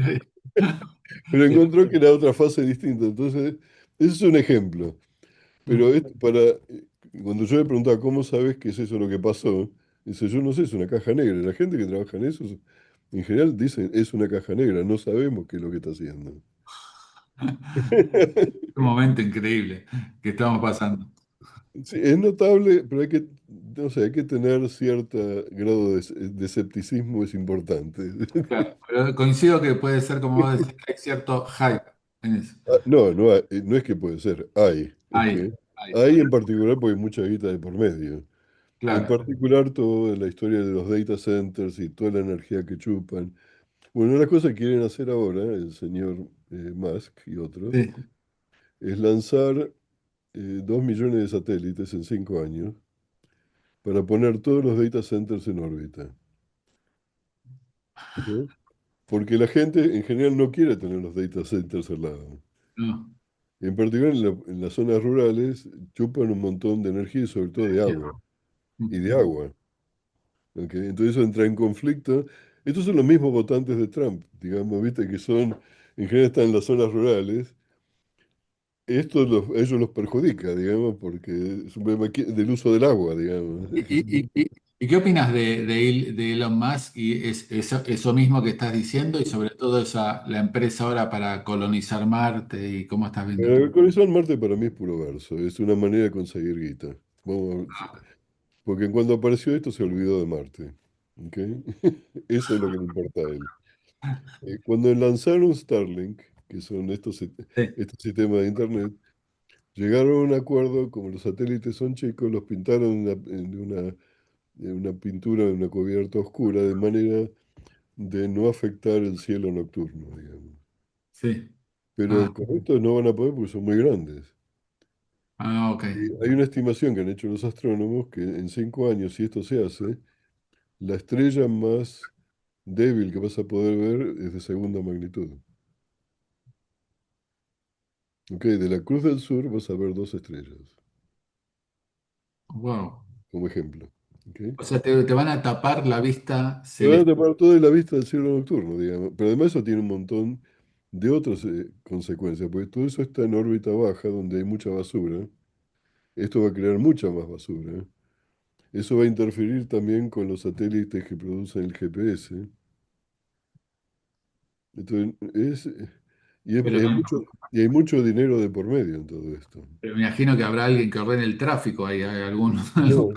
Pero encontró que era otra fase distinta. Entonces, ese es un ejemplo. Pero cuando yo le preguntaba, ¿cómo sabes que es eso lo que pasó? Dice, yo no sé, es una caja negra. La gente que trabaja en eso, en general dicen, es una caja negra, no sabemos qué es lo que está haciendo. Un momento increíble que estamos pasando. Sí, es notable, pero no sé, hay que tener cierto grado de escepticismo, es importante. Claro, pero coincido que puede ser, como vos decís, que hay cierto hype en eso. No, no es que puede ser, hay. Es Ahí, que ahí, hay en particular porque hay mucha guita de por medio. En claro. particular toda la historia de los data centers y toda la energía que chupan. Bueno, una de las cosas que quieren hacer ahora, el señor Musk y otros, Sí, es lanzar 2 millones de satélites en 5 años para poner todos los data centers en órbita. ¿Ok? Porque la gente en general no quiere tener los data centers al lado. no. En particular en las zonas rurales chupan un montón de energía y sobre todo de agua. Y de agua. ¿Ok? Entonces eso entra en conflicto. Estos son los mismos votantes de Trump, digamos, viste, que son, en general están en las zonas rurales. Ellos los perjudica, digamos, porque es un problema del uso del agua, digamos. ¿Y, y qué opinas de Elon Musk y eso mismo que estás diciendo y sobre todo la empresa ahora para colonizar Marte y cómo estás viendo Pero todo? el colonizar Marte para mí es puro verso, es una manera de conseguir guita. Porque cuando apareció esto se olvidó de Marte. ¿Ok? Eso es lo que le importa a él. Cuando lanzaron Starlink, que son Sí, estos sistemas de Internet, llegaron a un acuerdo, como los satélites son chicos, los pintaron en una pintura, en una cubierta oscura, de manera de no afectar el cielo nocturno, digamos. sí. Pero Ah, con esto no van a poder porque son muy grandes. ok. Y hay una estimación que han hecho los astrónomos que en 5 años, si esto se hace, la estrella más débil que vas a poder ver es de segunda magnitud. Ok, de la Cruz del Sur vas a ver dos estrellas, Wow. como ejemplo. ¿Ok? O sea, te van a tapar la vista Te van a celeste. tapar toda la vista del cielo nocturno, digamos. Pero además eso tiene un montón de otras consecuencias, porque todo eso está en órbita baja, donde hay mucha basura. Esto va a crear mucha más basura. Eso va a interferir también con los satélites que producen el GPS. Entonces, Pero, y hay mucho dinero de por medio en todo esto. pero me imagino que habrá alguien que ordene el tráfico ahí, hay algún, No,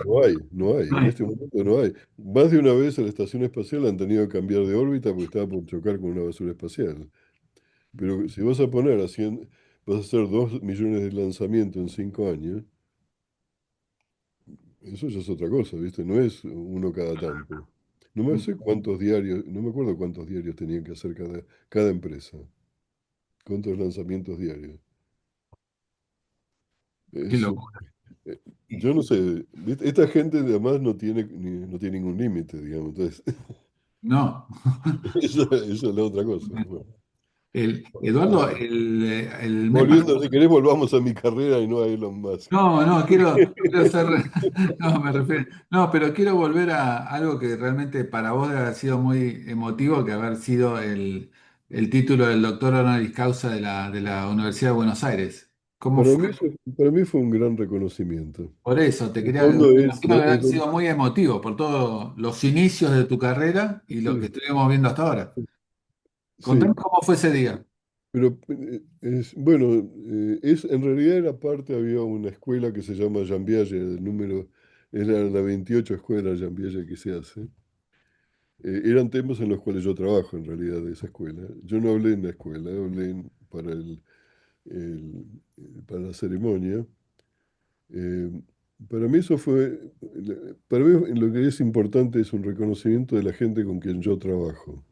no hay, en este momento no hay. Más de una vez a la estación espacial han tenido que cambiar de órbita porque estaba por chocar con una basura espacial. Pero si vas a poner a 100, vas a hacer 2 millones de lanzamientos en 5 años, eso ya es otra cosa, ¿viste? No es uno cada tanto. No me sé cuántos diarios, no me acuerdo cuántos diarios tenían que hacer cada empresa, cuántos lanzamientos diarios. Qué Es, locura. yo no sé, ¿viste? Esta gente además no tiene ningún límite, digamos. Entonces, No. eso es la otra cosa. Bueno, Eduardo, eh, el mes volviendo, pasado. si querés, volvamos a mi carrera y no a Elon Musk. No, no, quiero ser. No, me refiero. No, pero quiero volver a algo que realmente para vos debe haber sido muy emotivo, que haber sido el título del doctor honoris causa de la Universidad de Buenos Aires. ¿Cómo Para fue? mí, para mí fue un gran reconocimiento. Por eso, te En el quería. fondo Me es, imagino que haber sido muy emotivo por todos los inicios de tu carrera y lo que sí, estuvimos viendo hasta ahora. Contame sí, cómo fue ese día. pero bueno, en realidad era parte, había una escuela que se llama Jean Piaget, era la 28 escuela Jean Piaget que se hace. Eran temas en los cuales yo trabajo en realidad de esa escuela. Yo no hablé en la escuela, el- para la ceremonia. Eh, para mí eso para mí lo que es importante es un reconocimiento de la gente con quien yo trabajo.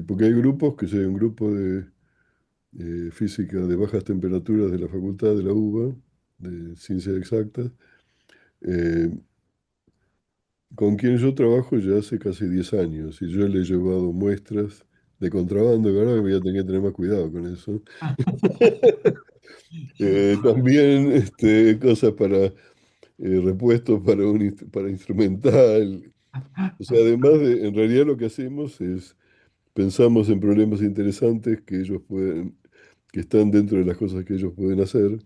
Porque hay grupos, que hay un grupo de física de bajas temperaturas de la facultad de la UBA, de ciencias exactas, eh, con quien yo trabajo ya hace casi 10 años y yo le he llevado muestras de contrabando, que ahora voy a tener que tener más cuidado con eso. También cosas repuestos para instrumental. O sea, en realidad lo que hacemos es, pensamos en problemas interesantes que están dentro de las cosas que ellos pueden hacer,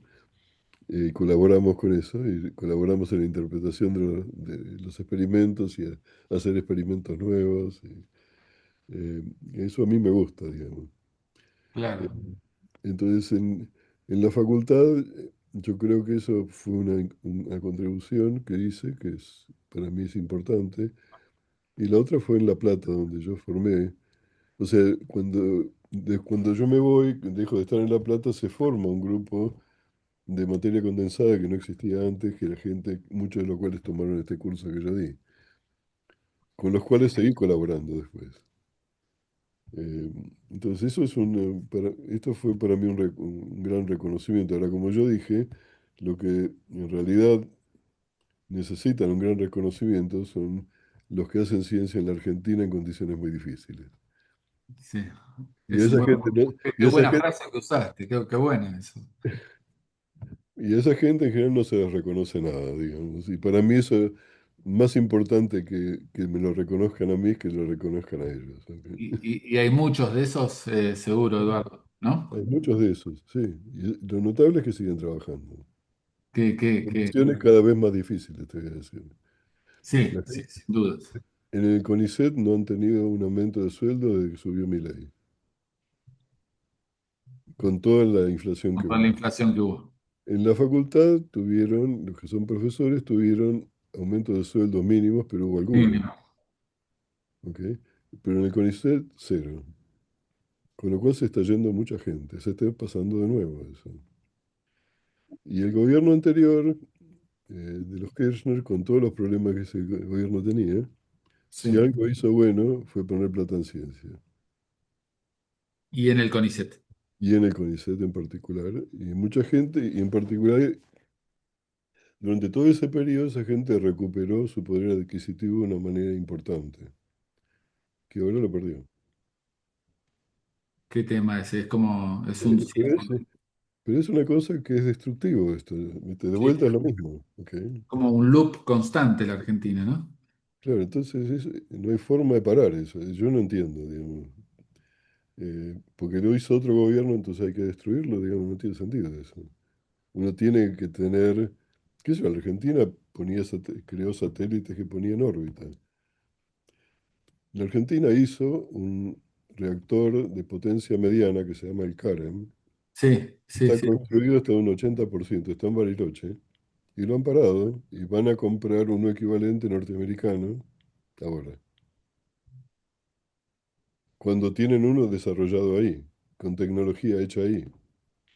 y colaboramos con eso, y colaboramos en la interpretación de los experimentos y hacer experimentos nuevos. Eh, Eso a mí me gusta, digamos. Eh, Claro, Entonces, en la facultad, yo creo que eso fue una contribución que hice, para mí es importante. Y la otra fue en La Plata, donde yo formé. O sea, cuando yo me voy, dejo de estar en La Plata, se forma un grupo de materia condensada que no existía antes, que la gente, muchos de los cuales tomaron este curso que yo di, con los cuales seguí colaborando después. Eh, entonces, esto fue para mí un gran reconocimiento. Ahora, como yo dije, lo que en realidad necesitan un gran reconocimiento son los que hacen ciencia en la Argentina en condiciones muy difíciles. sí. Y Es esa muy, gente, no- qué buena frase que usaste, qué buena eso. y esa gente en general no se les reconoce nada, digamos. Y para mí eso es más importante que me lo reconozcan a mí, es que lo reconozcan a ellos. ¿Ok? Y hay muchos de esos, seguro, Eduardo, Hay ¿no? muchos de esos, sí. Y lo notable es que siguen trabajando. Que Condiciones cada vez más difíciles, te voy a decir. La sí, sí, gente- sin dudas. En el CONICET no han tenido un aumento de sueldo desde que subió mi ley, con toda la inflación Con que toda la hubo. inflación que hubo. En la facultad los que son profesores tuvieron aumento de sueldos mínimos, pero hubo algunos, Mínimo. ¿ok? Pero en el CONICET, cero. Con lo cual se está yendo mucha gente, se está pasando de nuevo eso. Y el gobierno anterior, de los Kirchner, con todos los problemas que ese gobierno tenía, si Sí. algo hizo bueno fue poner plata en ciencia. Y en el CONICET. Y en el CONICET en particular. Y mucha gente, y en particular, durante todo ese periodo, esa gente recuperó su poder adquisitivo de una manera importante, que ahora lo perdió. ¿Qué tema ese? Es como, es un Pero círculo. Pero es una cosa que es destructivo esto, ¿viste? De Sí, vuelta es lo mismo, ¿ok? como un loop constante la Argentina, ¿no? Claro, entonces no hay forma de parar eso, yo no entiendo, digamos. Porque lo hizo otro gobierno, entonces hay que destruirlo, digamos, no tiene sentido eso. Uno tiene que tener, qué sé yo, la Argentina creó satélites que ponía en órbita. La Argentina hizo un reactor de potencia mediana que se llama el CAREM. Sí, sí, Está sí. construido hasta un 80%, está en Bariloche, y lo han parado y van a comprar uno equivalente norteamericano ahora, cuando tienen uno desarrollado ahí, con tecnología hecha ahí.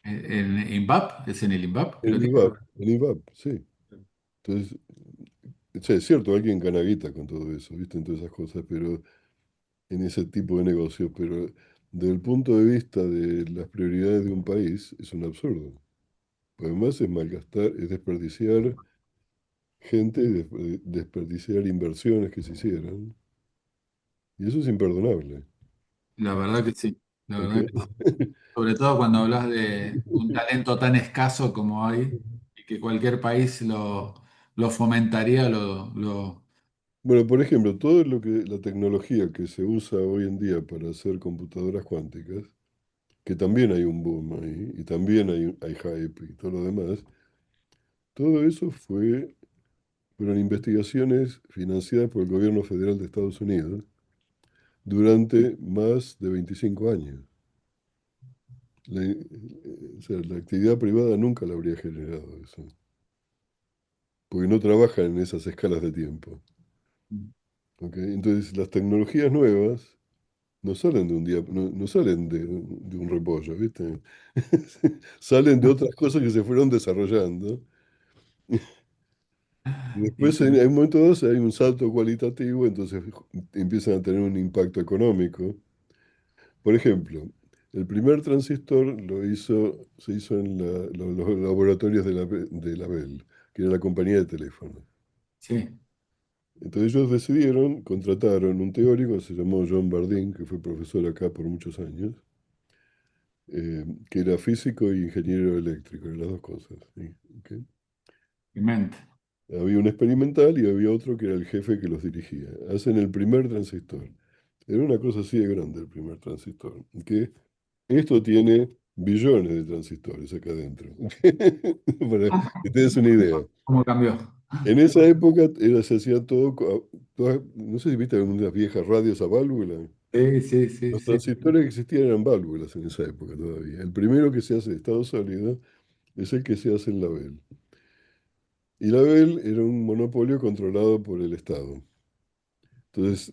En INVAP, es en el INVAP que lo tiene. En IVAP, sí. Entonces, sí, es cierto, alguien gana guita con todo eso, ¿viste? En todas esas cosas, pero en ese tipo de negocios, pero desde el punto de vista de las prioridades de un país, es un absurdo. Además es malgastar, es desperdiciar gente, desperdiciar inversiones que se hicieran. Y eso es imperdonable. La verdad que sí, la ¿Ok? verdad que sí. Sobre todo cuando hablas de un talento tan escaso como hay y que cualquier país lo fomentaría, Bueno, por ejemplo, todo lo que la tecnología que se usa hoy en día para hacer computadoras cuánticas, que también hay un boom ahí, y también hay hype y todo lo demás, todo eso fueron investigaciones financiadas por el gobierno federal de Estados Unidos durante más de 25 años. O sea, la actividad privada nunca la habría generado eso, porque no trabajan en esas escalas de tiempo. ¿Ok? Entonces, las tecnologías nuevas no salen de un día, no salen de un repollo, ¿viste? Salen de otras cosas que se fueron desarrollando. Y después, y- en un momento dado, hay un salto cualitativo, entonces empiezan a tener un impacto económico. Por ejemplo, el primer transistor se hizo en los laboratorios de la Bell, que era la compañía de teléfonos. sí, Entonces ellos decidieron, contrataron un teórico, se llamó John Bardeen, que fue profesor acá por muchos años, que era físico e ingeniero eléctrico, eran las dos cosas. ¿Sí? ¿Ok? mente. Había un experimental y había otro que era el jefe que los dirigía. Hacen el primer transistor. Era una cosa así de grande el primer transistor. Que esto tiene billones de transistores acá adentro. Para que te des una idea. ¿Cómo cambió? En esa época se hacía todo, no sé si viste algunas viejas radios a válvula. Sí, sí, sí, Los sí. transistores que existían eran válvulas en esa época todavía. El primero que se hace de estado sólido es el que se hace en la Bell. Y la Bell era un monopolio controlado por el Estado. Entonces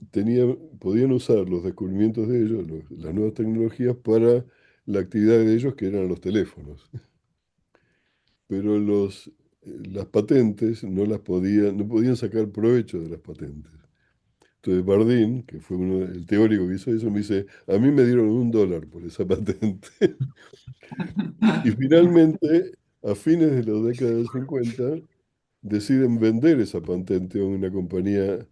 podían usar los descubrimientos de ellos, las nuevas tecnologías, para la actividad de ellos, que eran los teléfonos. Pero las patentes no podían sacar provecho de las patentes. Entonces Bardeen, que fue el teórico que hizo eso, me dice, a mí me dieron $1 por esa patente. Y finalmente, a fines de la década del 50, deciden vender esa patente a una compañía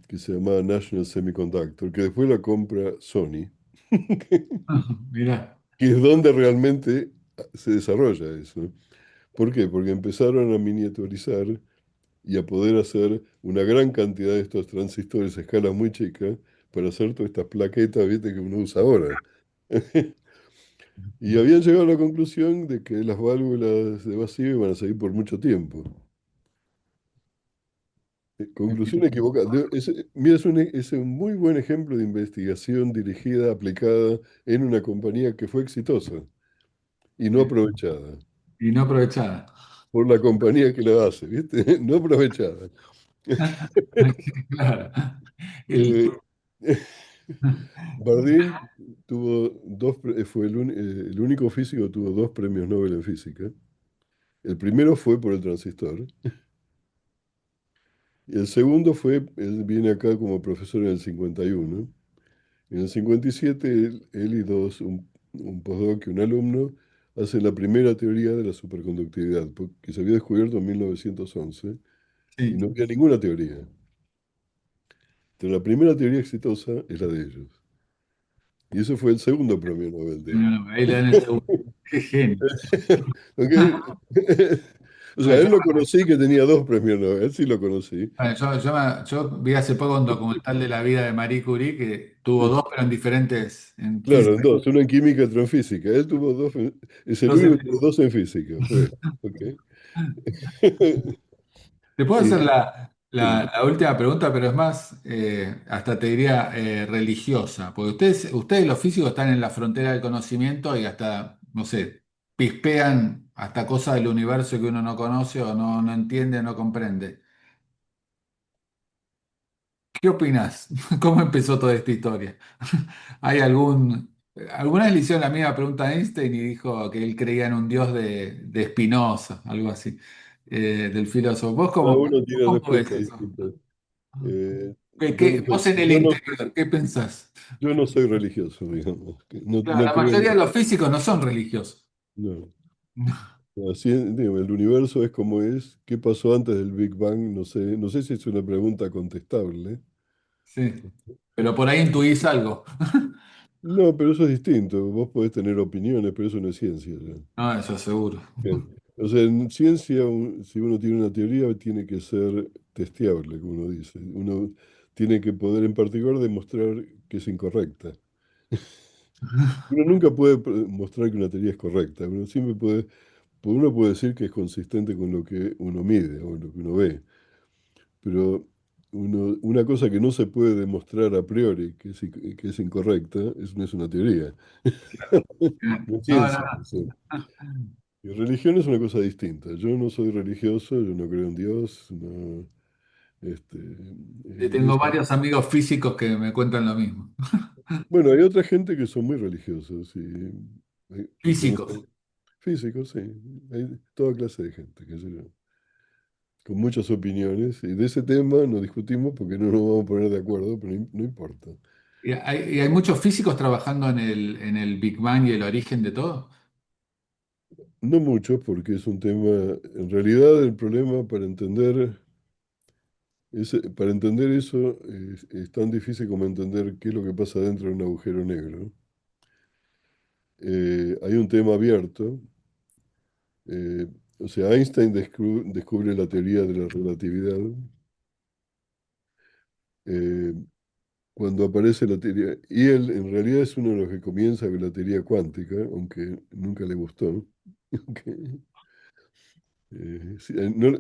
que se llamaba National Semiconductor, que después la compra Sony, Mira, que es donde realmente se desarrolla eso. ¿Por qué? Porque empezaron a miniaturizar y a poder hacer una gran cantidad de estos transistores a escala muy chica para hacer todas estas plaquetas, ¿viste? Que uno usa ahora. Y habían llegado a la conclusión de que las válvulas de vacío iban a seguir por mucho tiempo. Conclusión equivocada. Mira, es un muy buen ejemplo de investigación dirigida, aplicada en una compañía que fue exitosa y no aprovechada y no aprovechada. por la compañía que la hace, ¿viste? No aprovechada. Claro. El- Eh, Bardeen fue el único físico que tuvo dos premios Nobel en física. El primero fue por el transistor. Y el segundo él viene acá como profesor en el 51. En el 57, él y un postdoc y un alumno, hacen la primera teoría de la superconductividad, que se había descubierto en 1911 y no sí, había ninguna teoría. Pero la primera teoría exitosa es la de ellos. Y eso fue el segundo premio Nobel de él. Ahí le dan el segundo. Qué genio. Ok. O sea, Bueno, él lo conocí que tenía dos premios Nobel, él sí lo conocí. yo vi hace poco un documental de la vida de Marie Curie que tuvo dos, pero en diferentes, en Claro, física. en dos, uno en química y otro en física. Él tuvo dos, es el único que tuvo dos en física, fue. Ok. Te puedo hacer Y, sí. la última pregunta, pero es más, hasta te diría religiosa, porque ustedes los físicos están en la frontera del conocimiento y hasta, no sé, pispean hasta cosas del universo que uno no conoce o no entiende o no comprende. ¿Qué opinás? ¿Cómo empezó toda esta historia? ¿Hay alguna vez le hicieron la misma pregunta a Einstein y dijo que él creía en un dios de Spinoza, algo así, del filósofo? ¿Vos Cada cómo, uno tiene cómo ves respuestas eso? distintas. Eh, ¿Qué- yo no qué- soy, vos en el interior, ¿qué pensás? yo no soy religioso, digamos. No, Claro, no la creo mayoría de los físicos no son religiosos. no. Así, digo, el universo es como es. ¿Qué pasó antes del Big Bang? No sé, no sé si es una pregunta contestable. Sí, pero por ahí intuís algo. No, pero eso es distinto. Vos podés tener opiniones, pero eso no es ciencia, ya. No, eso seguro. Bien. O sea, en ciencia, si uno tiene una teoría, tiene que ser testeable, como uno dice. Uno tiene que poder, en particular, demostrar que es incorrecta. Uno nunca puede mostrar que una teoría es correcta. Uno siempre puede, uno puede decir que es consistente con lo que uno mide o lo que uno ve. Pero una cosa que no se puede demostrar a priori que es incorrecta, eso no es una teoría. No es No, ciencia. no, Sí. Y religión es una cosa distinta. Yo no soy religioso, yo no creo en Dios, no, este, tengo varios amigos físicos que me cuentan lo mismo. bueno, hay otra gente que son muy religiosos y que Físicos. conocen físicos, sí, hay toda clase de gente, qué sé yo, con muchas opiniones. Y de ese tema no discutimos porque no nos vamos a poner de acuerdo, pero no importa. Y hay muchos físicos trabajando en el Big Bang y el origen de todo. No mucho, porque es un tema, en realidad el problema para entender eso es tan difícil como entender qué es lo que pasa dentro de un agujero negro. Hay un tema abierto, eh, o sea, Einstein descubre la teoría de la relatividad. eh, Cuando aparece la teoría, y él en realidad es uno de los que comienza con la teoría cuántica, aunque nunca le gustó. aunque, sí,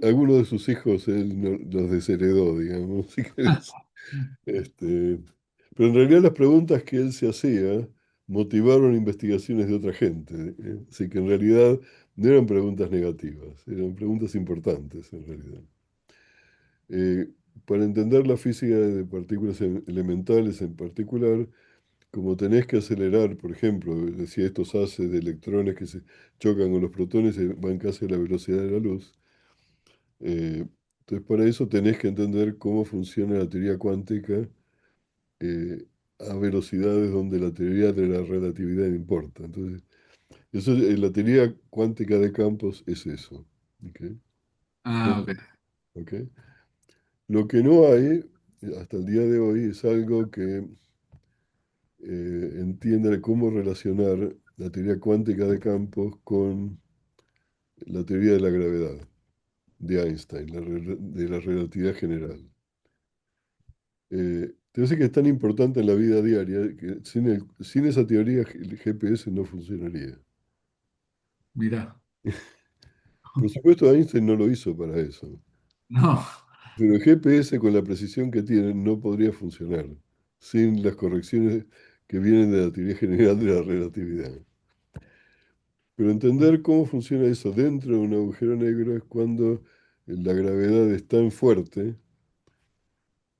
algunos de sus hijos él los desheredó, digamos, si querés. Este, pero en realidad las preguntas que él se hacía motivaron investigaciones de otra gente. Así que en realidad no eran preguntas negativas, eran preguntas importantes en realidad. Eh, para entender la física de partículas elementales en particular, como tenés que acelerar, por ejemplo, decía estos haces de electrones que se chocan con los protones y van casi a la velocidad de la luz. Entonces, para eso tenés que entender cómo funciona la teoría cuántica eh, a velocidades donde la teoría de la relatividad no importa. Entonces, la teoría cuántica de campos es eso. ¿Ok? Ah, No, ok. ¿ok? Lo que no hay hasta el día de hoy es algo que entienda cómo relacionar la teoría cuántica de campos con la teoría de la gravedad de Einstein, de la relatividad general. Te que es tan importante en la vida diaria que sin esa teoría el GPS no funcionaría. Mirá. Por supuesto, Einstein no lo hizo para eso, No. pero el GPS con la precisión que tiene no podría funcionar sin las correcciones que vienen de la teoría general de la relatividad. Pero entender cómo funciona eso dentro de un agujero negro es cuando la gravedad es tan fuerte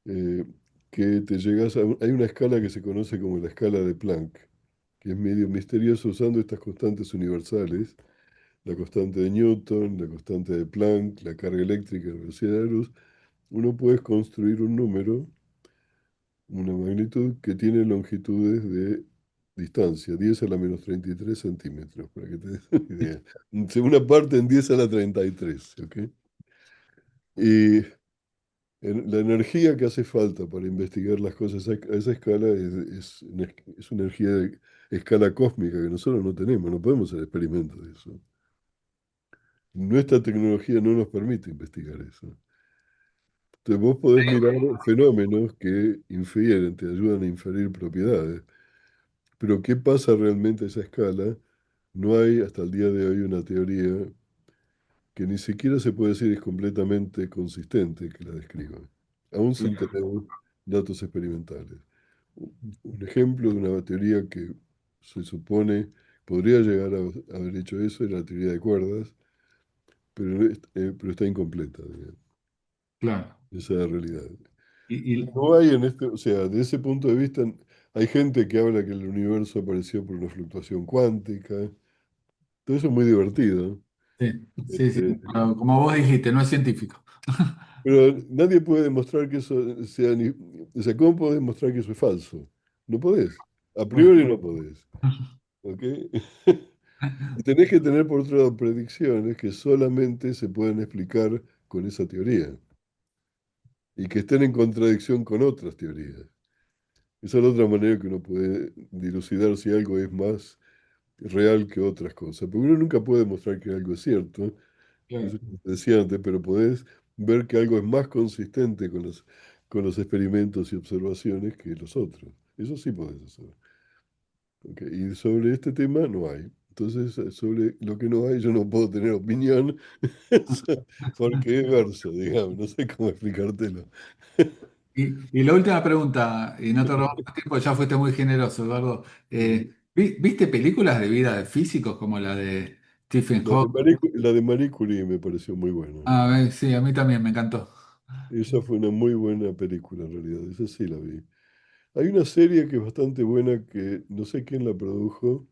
eh, que te llegas a... Hay una escala que se conoce como la escala de Planck, que es medio misteriosa usando estas constantes universales, la constante de Newton, la constante de Planck, la carga eléctrica, la velocidad de la luz. Uno puede construir un número, una magnitud que tiene longitudes de distancia, 10 a la menos 33 centímetros, para que te des una idea. Una parte en 10 a la 33, ¿ok? Y, La energía que hace falta para investigar las cosas a esa escala es una energía de escala cósmica que nosotros no tenemos, no podemos hacer experimentos de eso. Nuestra tecnología no nos permite investigar eso. Entonces vos podés mirar fenómenos que infieren, te ayudan a inferir propiedades, pero ¿qué pasa realmente a esa escala? No hay hasta el día de hoy una teoría que ni siquiera se puede decir es completamente consistente que la describa, aún sin tener datos experimentales. Un ejemplo de una teoría que se supone podría llegar a haber hecho eso es la teoría de cuerdas, pero está incompleta, digamos. Claro. Esa es la realidad. Y, y- No hay en este, o sea, de ese punto de vista, hay gente que habla que el universo apareció por una fluctuación cuántica. Todo eso es muy divertido. sí, sí, sí. Este, Pero como vos dijiste, no es científico. pero nadie puede demostrar que eso sea ni, o sea, ¿cómo podés demostrar que eso es falso? No podés. A Bueno. priori no podés. ¿Ok? Y tenés que tener por otro lado predicciones que solamente se pueden explicar con esa teoría y que estén en contradicción con otras teorías. Esa es la otra manera que uno puede dilucidar si algo es más real que otras cosas. Porque uno nunca puede demostrar que algo es cierto, Claro. eso como te decía antes, pero podés ver que algo es más consistente con los experimentos y observaciones que los otros. Eso sí podés hacer. Ok, y sobre este tema no hay. Entonces, sobre lo que no hay, yo no puedo tener opinión, porque es verso, digamos, no sé cómo explicártelo. Y la última pregunta, y no te robamos más tiempo, ya fuiste muy generoso, Eduardo. ¿Viste películas de vida de físicos como la de Stephen Hawking? La de Marie Curie me pareció muy buena. Ah, sí, a mí también me encantó. Esa fue una muy buena película en realidad, esa sí la vi. Hay una serie que es bastante buena que no sé quién la produjo,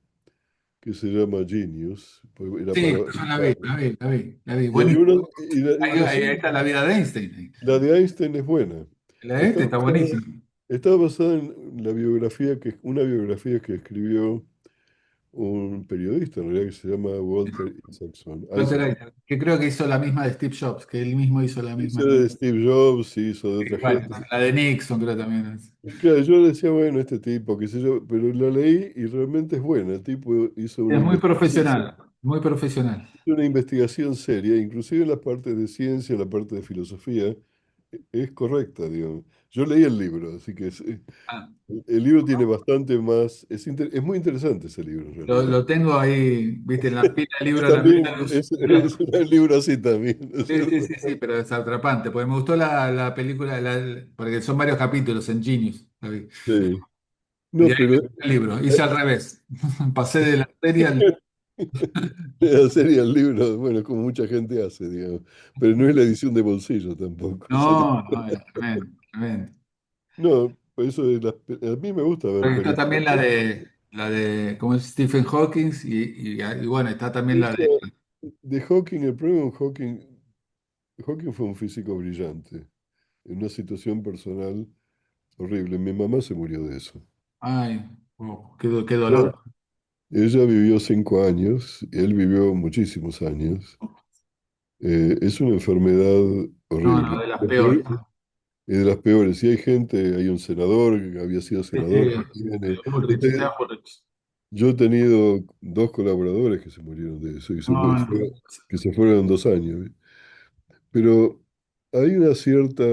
que se llama Genius, pues era Sí, para... yo la vi, la vi, la vi, la vi. Y hay Buenísimo. una, y Ahí, la ahí serie, está la vida de Einstein. la de Einstein es buena. La de Está este está basada, buenísima. está basada en la biografía una biografía que escribió un periodista en realidad que se llama Walter Isaacson. Walter Isaacson. Isaac, que creo que hizo la misma de Steve Jobs, que él mismo hizo la misma. Hizo de Steve Jobs, hizo de otra Bueno, gente. la de Nixon creo también es. Claro, yo decía, bueno, este tipo, qué sé yo, pero lo leí y realmente es buena. El tipo Es muy profesional, muy profesional. hizo una investigación seria, inclusive en las partes de ciencia, en la parte de filosofía, es correcta, digamos. Yo leí el libro, así que Ah, el libro tiene bastante más, es muy interesante ese libro en realidad. lo tengo ahí, viste, en la pila del Yo libro, la también, mira es un libro así también, ¿no es Sí, sí, cierto? sí, sí, pero es atrapante, porque me gustó la película, porque son varios capítulos en Genius, la vi. Sí. Y No, ahí pero el libro, hice al revés. Pasé de la serie al... la serie el libro, bueno, como mucha gente hace, digamos, pero no es la edición de bolsillo tampoco. No, no, es tremendo, tremendo. No, eso a mí me gusta ver Porque está películas. también ¿cómo es? Stephen Hawking, y bueno, está también la Esa, de... de Hawking, el problema con Hawking fue un físico brillante, en una situación personal horrible. Mi mamá se murió de eso. Ay, oh, qué ¿No? dolor. Ella vivió 5 años, él vivió muchísimos años. Es una enfermedad No, no, horrible. de las peores. Es de las peores. Si hay gente, hay un senador que había sido Sí, senador que sí, tiene. Bullrich, Ted Bullrich. Yo he tenido 2 colaboradores que se murieron de eso, No, no. que se fueron en 2 años. ¿Eh? Pero hay una cierta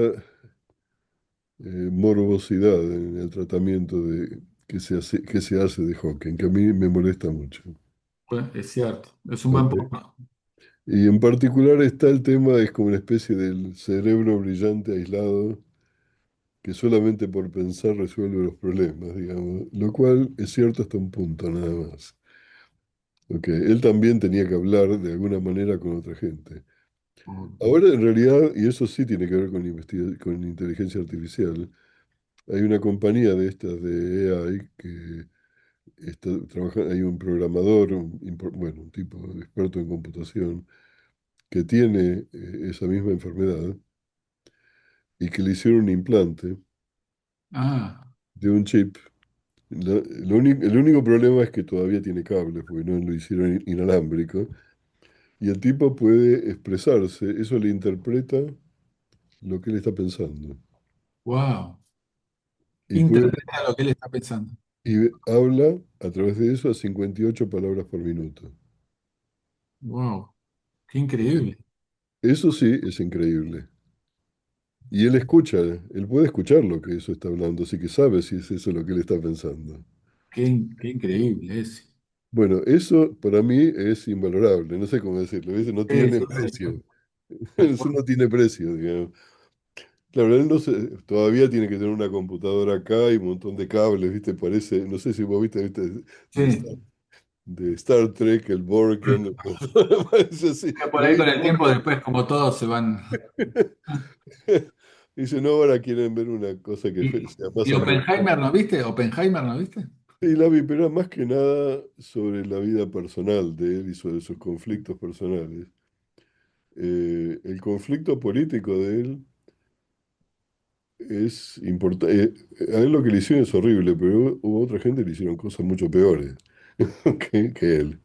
morbosidad en el tratamiento que se hace de Hawking, que a mí me molesta mucho. Pues, es cierto, es un buen ¿Ok? punto. Y en particular está el tema, es como una especie del cerebro brillante aislado que solamente por pensar resuelve los problemas, digamos, lo cual es cierto hasta un punto nada más. Ok, él también tenía que hablar de alguna manera con otra gente. Ahora, en realidad, y eso sí tiene que ver con inteligencia artificial, hay una compañía de estas de AI que está trabajando, hay un programador, bueno, un tipo experto en computación, que tiene esa misma enfermedad y que le hicieron un implante Ah, de un chip. El único problema es que todavía tiene cables, porque no lo hicieron inalámbrico, y el tipo puede expresarse, eso le interpreta lo que él está pensando. Wow. Y, puede, Interpreta lo que él está pensando. y habla a través de eso a 58 palabras por minuto. Wow. Qué increíble. Eso sí es increíble. Y él escucha, él puede escuchar lo que eso está hablando, así que sabe si es eso lo que él está pensando. Qué increíble es. Bueno, eso para mí es invalorable, no sé cómo decirlo, ¿viste? No Sí, tiene sí, sí. precio. Tal Eso cual. no tiene precio, digamos. Claro, él no todavía tiene que tener una computadora acá y un montón de cables, ¿viste? Parece, no sé si vos viste, de, Sí. de Star Trek, el Borgen, parece así. Por Lo ahí ves con el tiempo, ahora. después, como todos se van. Dice, no, ahora quieren ver una cosa que sea más Y atractiva. Oppenheimer no viste? ¿Oppenheimer no viste? Sí, la vi, pero era más que nada sobre la vida personal de él y sobre sus conflictos personales. El conflicto político de él es importante. A él lo que le hicieron es horrible, pero hubo otra gente que le hicieron cosas mucho peores que él.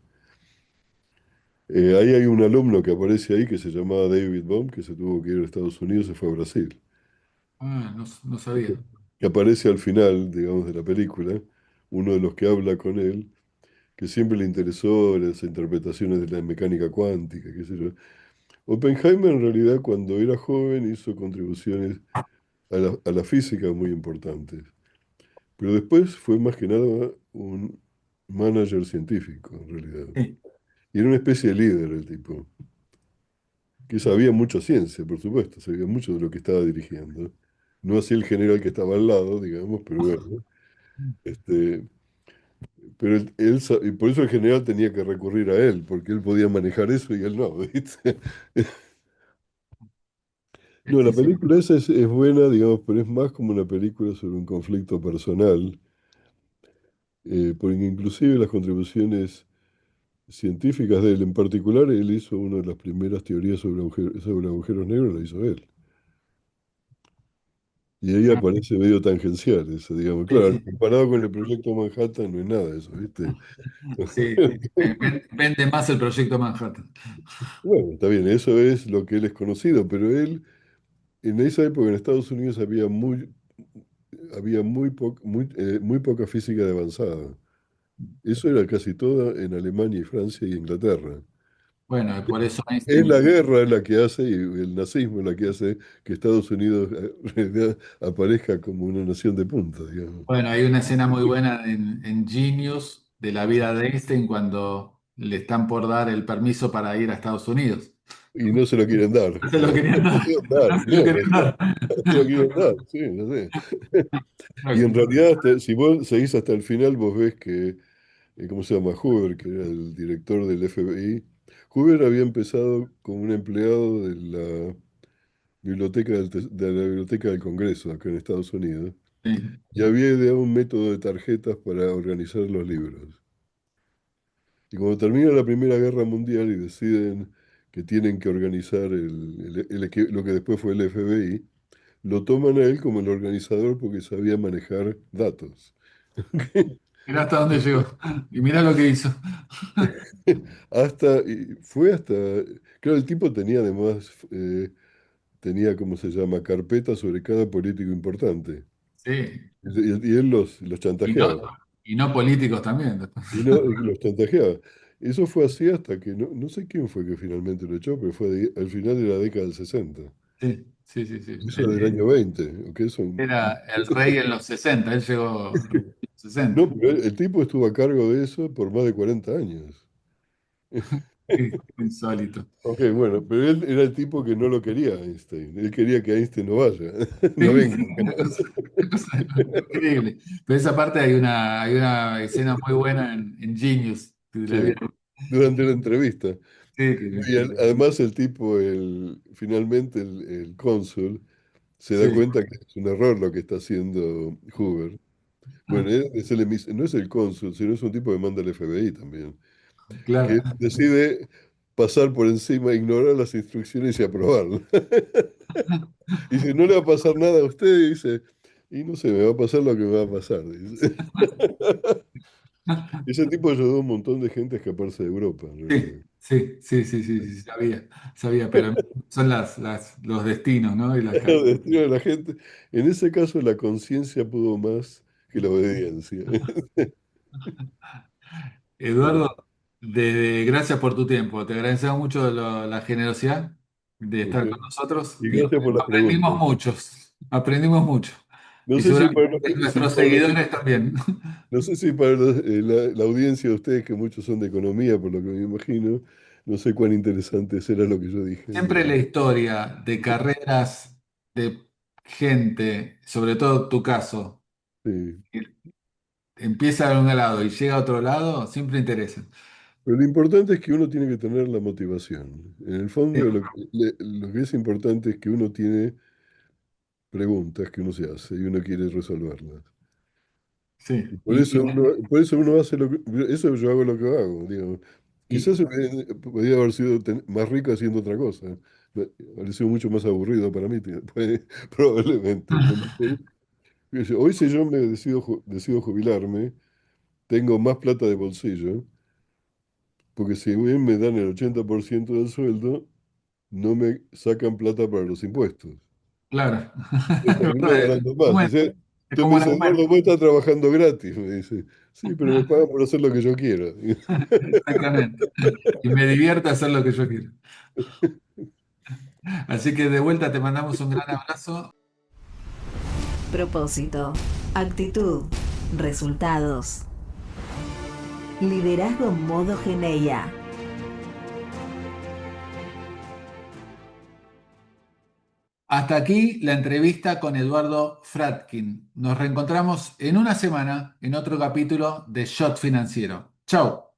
Ahí hay un alumno que aparece ahí que se llamaba David Bohm, que se tuvo que ir a Estados Unidos y se fue a Brasil. Ah, no, no sabía. Que aparece al final, digamos, de la película, uno de los que habla con él, que siempre le interesó las interpretaciones de la mecánica cuántica, qué sé yo. Oppenheimer en realidad cuando era joven hizo contribuciones a la física muy importantes, pero después fue más que nada un manager científico en realidad. Sí, Y era una especie de líder el tipo, que sabía mucha ciencia, por supuesto, sabía mucho de lo que estaba dirigiendo. No así el general que estaba al lado, digamos, pero bueno. Este, pero y por eso el general tenía que recurrir a él, porque él podía manejar eso y él no, ¿viste? No, la sí, sí. película esa es buena, digamos, pero es más como una película sobre un conflicto personal, porque inclusive las contribuciones científicas de él, en particular, él hizo una de las primeras teorías sobre agujeros negros, la hizo él. Y ahí Ah, aparece medio tangencial, eso, digamos. sí, Claro, sí. comparado con el proyecto Manhattan no es nada eso, ¿viste? Sí, sí. Vende más el proyecto Manhattan. Bueno, está bien, eso es lo que él es conocido, pero él, en esa época en Estados Unidos había muy poca física de avanzada. Eso era casi toda en Alemania y Francia y Inglaterra. Bueno, por eso Es la Einstein. guerra la que hace, y el nazismo la que hace que Estados Unidos en realidad aparezca como una nación de punta, digamos. Bueno, hay una escena muy buena en Genius de la vida de Einstein cuando le están por dar el permiso para ir a Estados Unidos. Y no se lo quieren dar. No se lo querían No dar. se lo quieren dar, No se lo no, no querían dar. se lo quieren dar, sí, no sé. Y en realidad, si vos seguís hasta el final, vos ves que, ¿cómo se llama? Hoover, que era el director del FBI. Hoover había empezado como un empleado de la biblioteca del Congreso acá en Estados Unidos. Sí. Y había ideado un método de tarjetas para organizar los libros. Y cuando termina la Primera Guerra Mundial y deciden que tienen que organizar lo que después fue el FBI, lo toman a él como el organizador porque sabía manejar datos. Mirá hasta dónde llegó. Y mirá lo que hizo. Hasta, claro, el tipo tenía además, tenía, ¿cómo se llama?, carpetas sobre cada político importante. Sí. Y él los Y no, chantajeaba. y no políticos también. Después. Y los chantajeaba. Eso fue así hasta que, no sé quién fue que finalmente lo echó, pero fue al final de la década del 60. Sí, sí, sí, sí. Eso del año 20, ¿ok? Era el rey en los 60. Él llegó en los No, 60. pero el tipo estuvo a cargo de eso por más de 40 años. Qué insólito. Ok, bueno, pero él era el tipo que no lo quería a Einstein. Él quería que Einstein no vaya, no Sí, venga. sí, una cosa increíble. Pero esa parte hay una escena muy buena en Genius. Si la Sí, vieron. durante la entrevista. Sí, Y además el tipo, finalmente el cónsul, se da sí, cuenta que es un error lo que está haciendo Hoover. Bueno, no es el cónsul, sino es un tipo que manda el FBI también, que claro. decide pasar por encima, ignorar las instrucciones y aprobarlas. Y dice, no le va a pasar nada a usted, y dice, y no sé, me va a pasar lo que me va a pasar, dice. Ese tipo ayudó a un montón de gente a escaparse de Europa, en Sí, realidad. sí, sí, sí, sí, sí, sabía, pero son los destinos, ¿no? Y las El destino de la gente. En ese caso, la conciencia pudo más que la obediencia. Pero, Eduardo, gracias por tu tiempo. Te agradecemos mucho la generosidad de ok. estar con nosotros Y y gracias por las aprendimos preguntas. muchos, aprendimos mucho. No Y sé si seguramente para, si nuestros para seguidores también. no sé si para la audiencia de ustedes, que muchos son de economía, por lo que me imagino, no sé cuán interesante será lo que yo dije. Siempre la historia de carreras de gente, sobre todo tu caso, Sí. que empieza de un lado y llega a otro lado, siempre interesa. Pero lo importante es que uno tiene que tener la motivación. En el Sí, fondo, lo que es importante es que uno tiene preguntas que uno se hace y uno quiere resolverlas. sí. Y por eso uno hace eso yo hago lo que hago, digamos. Y- Quizás podría haber sido más rico haciendo otra cosa. Habría sido mucho más aburrido para mí, probablemente. Hoy si yo me decido jubilarme, tengo más plata de bolsillo, porque si bien me dan el 80% del sueldo, no me sacan plata para los impuestos. claro, Yo es termino verdad, ganando más. O sea, es usted como me un dice, Eduardo, argumento. vos estás trabajando gratis, me dice. Sí, pero me pagan por hacer lo que yo quiera. Exactamente. Y me divierte hacer lo que yo quiero. Así que de vuelta te mandamos un gran abrazo. Propósito, actitud, resultados. Liderazgo modo Geneia. Hasta aquí la entrevista con Eduardo Fratkin. Nos reencontramos en una semana en otro capítulo de Shot Financiero. Chau.